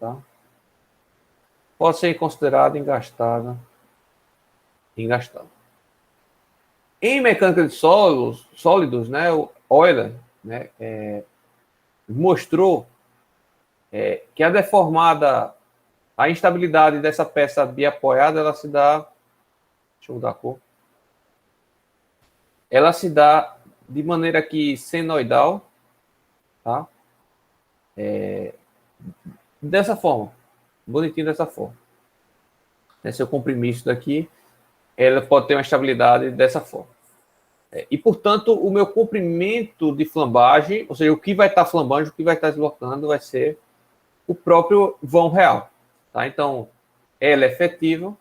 tá? Pode ser considerada engastada. Em mecânica de sólidos, né, o Euler, né, mostrou que a deformada A instabilidade dessa peça biapoiada, ela se dá... Deixa eu mudar a cor. Ela se dá de maneira aqui senoidal, tá? Dessa forma. Bonitinho dessa forma. Se eu comprimir isso daqui, ela pode ter uma estabilidade dessa forma. E, portanto, o meu comprimento de flambagem, ou seja, o que vai estar flambando, o que vai estar deslocando, vai ser o próprio vão real. Tá? Então, L efetivo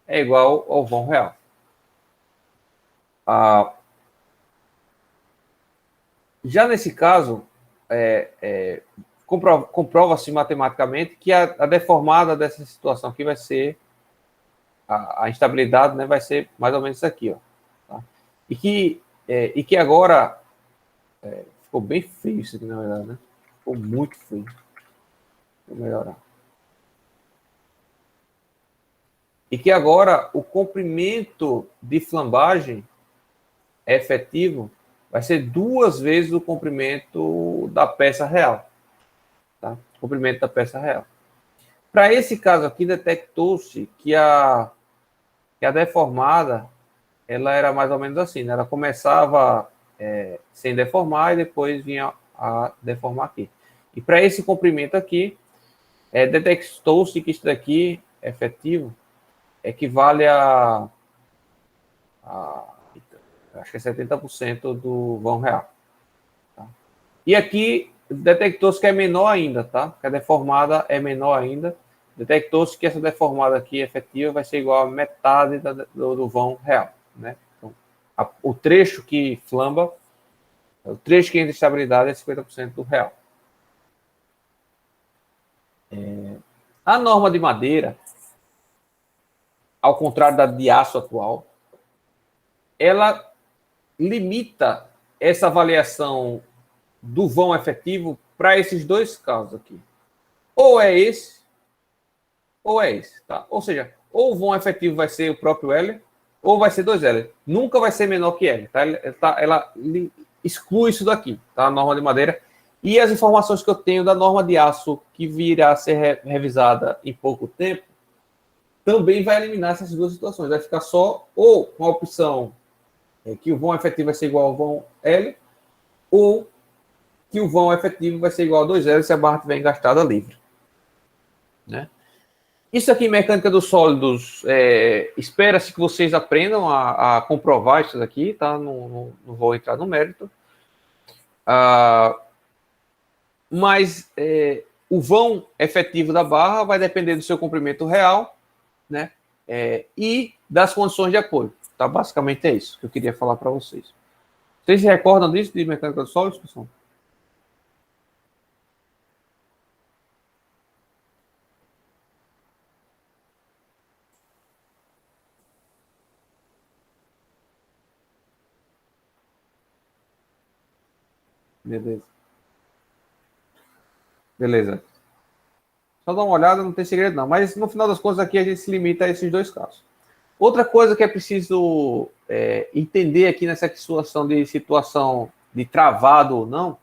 é igual ao vão real. Já nesse caso, comprova-se matematicamente que a deformada dessa situação aqui vai ser a instabilidade, né, vai ser mais ou menos isso aqui, ó, tá? E que agora ficou bem feio isso aqui, na verdade, né? Ficou muito feio. Vou melhorar. E que agora o comprimento de flambagem efetivo vai ser 2 vezes o comprimento da peça real, tá? Comprimento da peça real. Para esse caso aqui, detectou-se que a deformada, ela era mais ou menos assim, né? Ela começava sem deformar e depois vinha a deformar aqui. E para esse comprimento aqui, detectou-se que isso daqui, efetivo, equivale acho que é 70% do vão real. Tá? E aqui, detectou-se que é menor ainda, tá? Que a deformada é menor ainda. Detectou-se que essa deformada aqui efetiva vai ser igual a metade do vão real, né? Então, o trecho que flamba, o trecho que entra em estabilidade é 50% do real. A norma de madeira, ao contrário da de aço atual, ela limita essa avaliação do vão efetivo para esses 2 casos aqui. Ou é esse, ou é esse, tá? Ou seja, ou o vão efetivo vai ser o próprio L, ou vai ser 2L. Nunca vai ser menor que L, tá? Ela exclui isso daqui, tá? A norma de madeira. E as informações que eu tenho da norma de aço, que virá a ser revisada em pouco tempo, também vai eliminar essas 2 situações. Vai ficar só ou com a opção que o vão efetivo vai ser igual ao vão L, ou que o vão efetivo vai ser igual a 2L se a barra estiver engastada livre. Né? Isso aqui em mecânica dos sólidos, espera-se que vocês aprendam a comprovar isso daqui, tá? Não vou entrar no mérito. Mas o vão efetivo da barra vai depender do seu comprimento real, né? E das condições de apoio. Tá? Basicamente é isso que eu queria falar para vocês. Vocês se recordam disso, de mecânica dos sólidos, pessoal? Beleza. Beleza. Só dá uma olhada, não tem segredo não. Mas no final das contas aqui a gente se limita a esses 2 casos. Outra coisa que é preciso entender aqui nessa situação de travado ou não,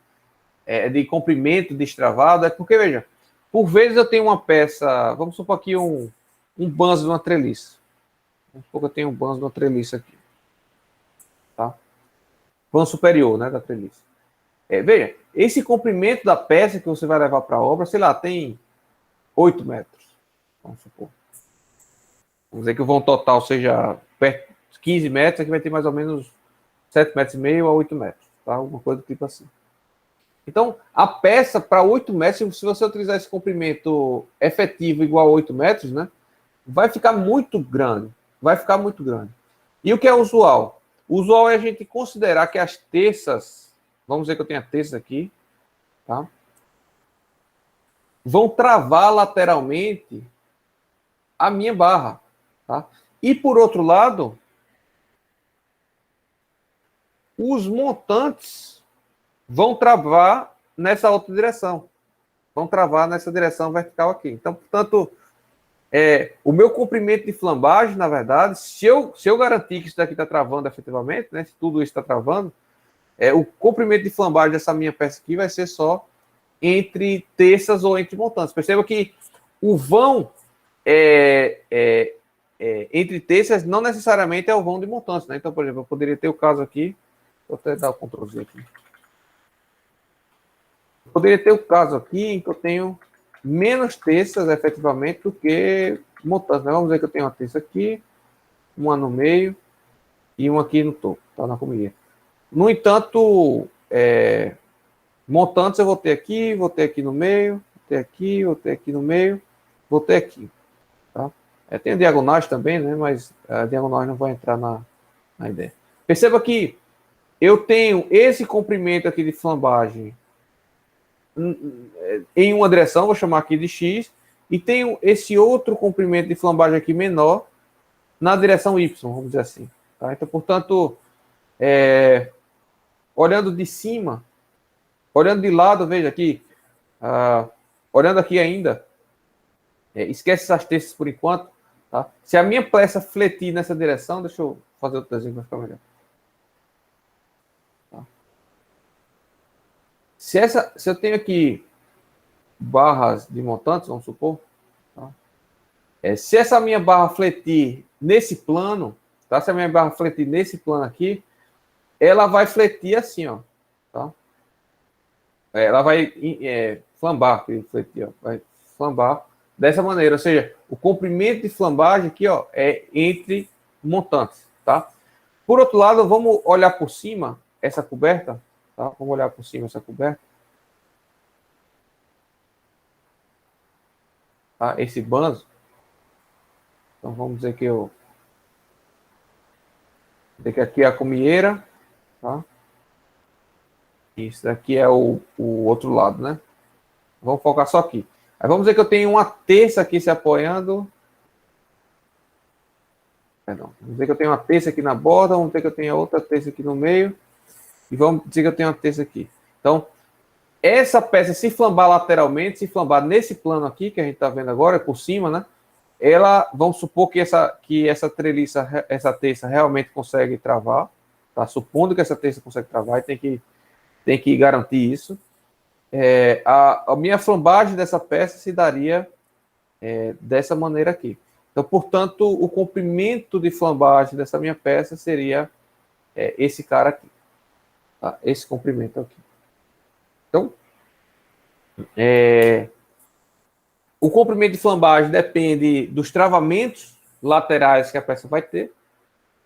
de comprimento destravado, é porque, veja, por vezes eu tenho uma peça, vamos supor aqui um banzo de uma treliça. Vamos supor que eu tenho um banzo de uma treliça aqui. Tá? Banzo superior, né, da treliça. Veja, esse comprimento da peça que você vai levar para a obra, sei lá, tem 8 metros. Vamos supor. Vamos dizer que o vão total seja 15 metros, aqui vai ter mais ou menos 7,5 metros a 8 metros. Tá? Alguma coisa do tipo assim. Então, a peça para 8 metros, se você utilizar esse comprimento efetivo igual a 8 metros, né, vai ficar muito grande. Vai ficar muito grande. E o que é usual? O usual é a gente considerar que as terças, vamos dizer que eu tenho a terça aqui, tá? Vão travar lateralmente a minha barra. Tá? E, por outro lado, os montantes vão travar nessa outra direção. Vão travar nessa direção vertical aqui. Então, portanto, o meu comprimento de flambagem, na verdade, se eu garantir que isso daqui está travando efetivamente, né, se tudo isso está travando, o comprimento de flambagem dessa minha peça aqui vai ser só entre terças ou entre montantes. Perceba que o vão entre terças não necessariamente é o vão de montantes, né? Então, por exemplo, eu poderia ter o caso aqui, vou até dar o Ctrl Z aqui. Eu poderia ter o caso aqui em que eu tenho menos terças efetivamente do que montantes, né? Vamos dizer que eu tenho uma terça aqui, uma no meio e uma aqui no topo, tá? Na comida. No entanto, montantes eu vou ter aqui no meio, vou ter aqui no meio, vou ter aqui. Tá? Tem diagonais também, né? Mas a diagonal não vai entrar na ideia. Perceba que eu tenho esse comprimento aqui de flambagem em uma direção, vou chamar aqui de X, e tenho esse outro comprimento de flambagem aqui menor na direção Y, vamos dizer assim. Tá? Então, portanto, olhando de cima, olhando de lado, veja aqui, olhando aqui ainda, esquece essas terças por enquanto. Tá? Se a minha peça fletir nessa direção, deixa eu fazer outro desenho para ficar melhor. Tá? Se eu tenho aqui barras de montantes, vamos supor, tá? Se essa minha barra fletir nesse plano, tá? Se a minha barra fletir nesse plano aqui, ela vai fletir assim, ó, tá? Ela vai flambar, fletir, ó, vai flambar dessa maneira, ou seja, o comprimento de flambagem aqui, ó, é entre montantes, tá? Por outro lado, vamos olhar por cima essa coberta, tá? Vamos olhar por cima essa coberta. Tá? Esse banzo. Então vamos dizer que aqui é a comieira, tá? Isso daqui é o outro lado, né? Vamos focar só aqui. Aí vamos dizer que eu tenho uma terça aqui se apoiando. Perdão. Vamos dizer que eu tenho uma terça aqui na borda, vamos dizer que eu tenho outra terça aqui no meio. E vamos dizer que eu tenho uma terça aqui. Então, essa peça, se flambar lateralmente, se flambar nesse plano aqui, que a gente está vendo agora, por cima, né? Ela, vamos supor que essa treliça, essa terça realmente consegue travar, tá? Supondo que essa terça consegue travar, e tem que garantir isso. A minha flambagem dessa peça se daria dessa maneira aqui. Então, portanto, o comprimento de flambagem dessa minha peça seria esse cara aqui. Tá? Esse comprimento aqui. Então, o comprimento de flambagem depende dos travamentos laterais que a peça vai ter,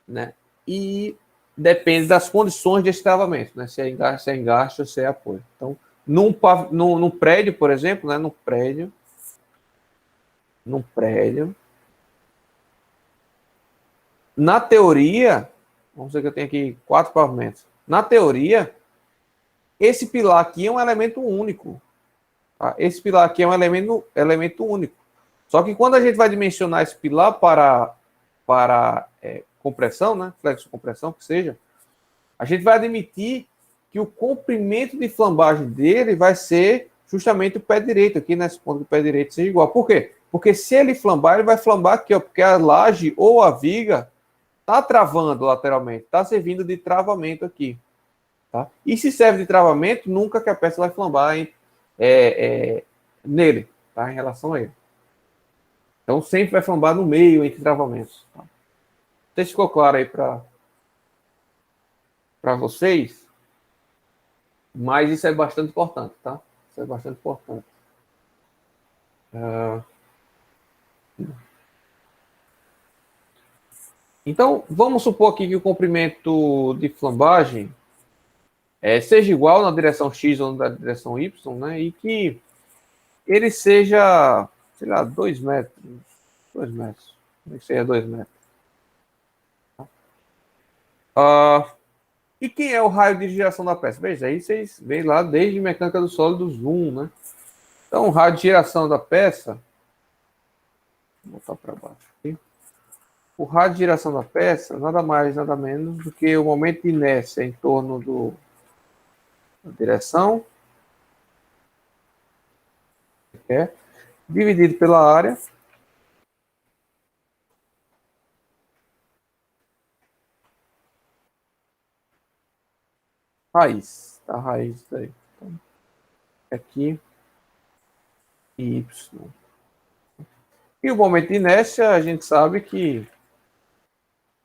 né? E depende das condições de travamento, né? Se é engaste ou se é apoio. Então, num prédio, por exemplo, né? Num prédio, na teoria, vamos dizer que eu tenho aqui 4 pavimentos. Na teoria, esse pilar aqui é um elemento único. Tá? Esse pilar aqui é um elemento único. Só que quando a gente vai dimensionar esse pilar para compressão, né? Flexo-compressão, que seja, a gente vai admitir que o comprimento de flambagem dele vai ser justamente o pé direito, aqui nesse ponto do pé direito seja igual. Por quê? Porque se ele flambar, ele vai flambar aqui, ó, porque a laje ou a viga está travando lateralmente, está servindo de travamento aqui. Tá? E se serve de travamento, nunca que a peça vai flambar nele, tá? Em relação a ele. Então sempre vai flambar no meio, entre travamentos. Tá? Não sei se ficou claro aí para vocês, mas isso é bastante importante, tá? Isso é bastante importante. Então, vamos supor aqui que o comprimento de flambagem seja igual na direção X ou na direção Y, né? E que ele seja, sei lá, 2 metros. 2 metros. Como é que seja 2 metros? E quem é o raio de giração da peça? Veja, aí vocês veem lá desde mecânica do sólido zoom, né? Então, o raio de giração da peça. Vou botar para baixo aqui. O raio de giração da peça, nada mais, nada menos do que o momento de inércia em torno da direção, dividido pela área, raiz, tá? Raiz daí. Então, aqui, y. E o momento de inércia, a gente sabe que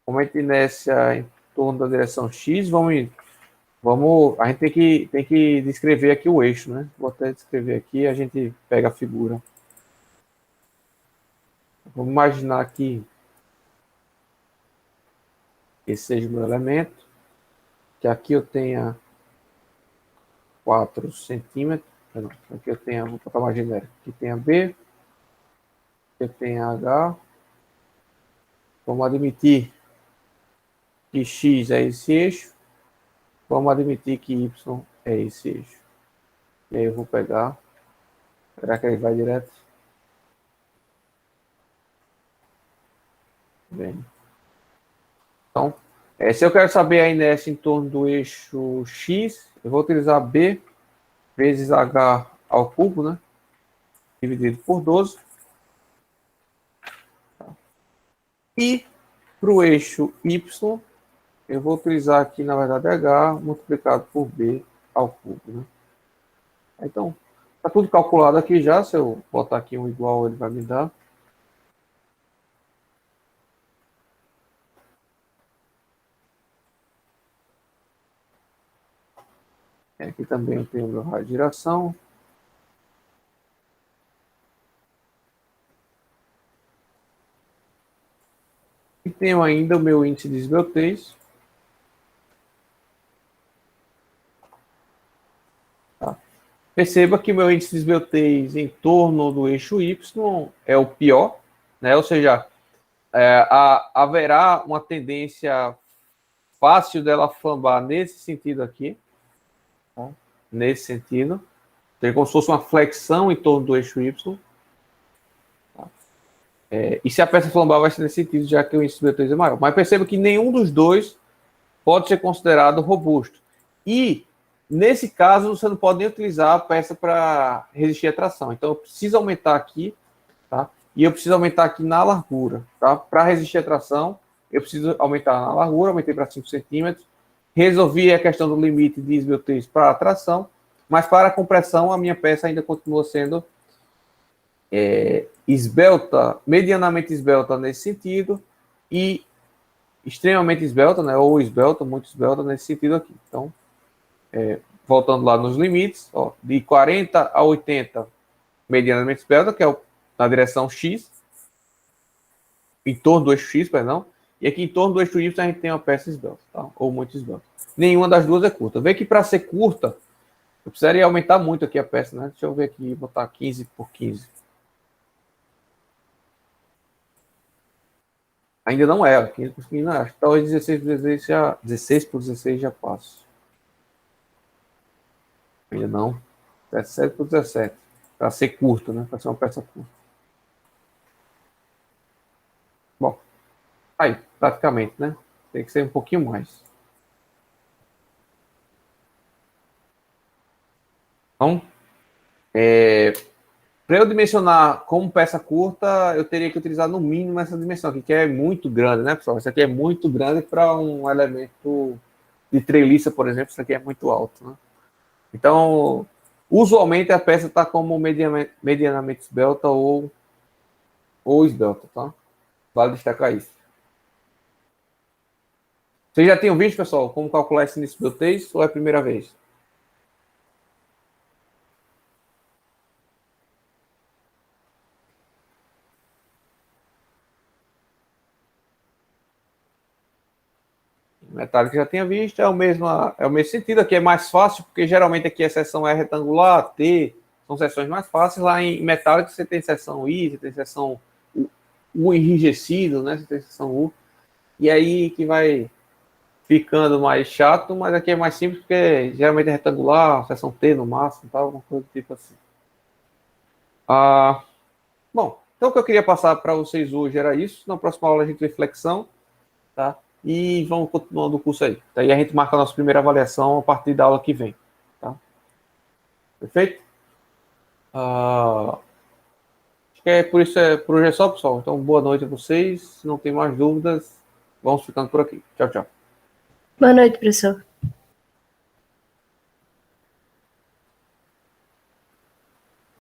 o momento de inércia em torno da direção X, a gente tem que descrever aqui o eixo, né? Vou até descrever aqui, a gente pega a figura. Vamos imaginar que esse seja o meu elemento, que aqui eu tenha 4 centímetros, não, aqui eu tenho, vou botar mais genérico, aqui tem a B, aqui tem a H, vamos admitir que X é esse eixo, vamos admitir que Y é esse eixo. E aí eu vou pegar, será que ele vai direto? Bem. Então, se eu quero saber a inércia em torno do eixo X, eu vou utilizar B vezes H ao cubo, né? Dividido por 12. E para o eixo Y, eu vou utilizar aqui, na verdade, H multiplicado por B ao cubo, né? Então, está tudo calculado aqui já. Se eu botar aqui um igual, ele vai me dar. Aqui também eu tenho o meu raio de giração. E tenho ainda o meu índice de esbeltez. Tá. Perceba que o meu índice de esbeltez em torno do eixo Y é o pior, né? Ou seja, haverá uma tendência fácil dela flambar nesse sentido aqui, tá? Nesse sentido. Tem como se fosse uma flexão em torno do eixo Y. Tá? E se a peça flambar vai ser nesse sentido, já que o índice de esbeltez é maior. Mas perceba que nenhum dos dois pode ser considerado robusto. E, nesse caso, você não pode nem utilizar a peça para resistir à tração. Então, eu preciso aumentar aqui, tá? E eu preciso aumentar aqui na largura, tá? Para resistir à tração, eu preciso aumentar na largura, aumentei para 5 centímetros. Resolvi a questão do limite de esbeltez para a tração, mas para a compressão, a minha peça ainda continua sendo esbelta, medianamente esbelta nesse sentido, e extremamente esbelta, né? Ou esbelta, muito esbelta nesse sentido aqui. Então, voltando lá nos limites, ó, de 40 a 80, medianamente esbelta, que é na direção X, em torno do eixo X, perdão, e aqui em torno do eixo Y a gente tem uma peça esbelta, tá? Ou muito esbelta. Nenhuma das duas é curta. Vê que para ser curta, eu precisaria aumentar muito aqui a peça, né? Deixa eu ver aqui, botar 15 por 15. Ainda não é, 15 por 15 não é. Talvez 16 por 16 já, 16 por 16 já passo. Ainda não. 17 por 17. Para ser curta, né? Para ser uma peça curta. Bom, aí, praticamente, né? Tem que ser um pouquinho mais. Então, para eu dimensionar como peça curta, eu teria que utilizar no mínimo essa dimensão aqui, que é muito grande, né, pessoal? Isso aqui é muito grande para um elemento de treliça, por exemplo. Isso aqui é muito alto, né? Então, usualmente a peça está como medianamente esbelta ou esbelta, tá? Vale destacar isso. Vocês já tinham visto, pessoal, como calcular esse índice de esbeltez ou é a primeira vez? Metálico já tinha visto, é o mesmo sentido. Aqui é mais fácil, porque geralmente aqui a seção é retangular, T, são seções mais fáceis. Lá em metálico você tem seção I, você tem seção U enrijecido, né? Você tem seção U. E aí que vai ficando mais chato, mas aqui é mais simples, porque geralmente é retangular, seção T no máximo, tal, alguma coisa do tipo assim. Bom, então o que eu queria passar para vocês hoje era isso. Na próxima aula a gente vê flexão, tá? E vamos continuando o curso aí. Daí a gente marca a nossa primeira avaliação a partir da aula que vem. Tá? Perfeito? Acho que por hoje é só, pessoal. Então, boa noite a vocês. Se não tem mais dúvidas, vamos ficando por aqui. Tchau, tchau. Boa noite, professor.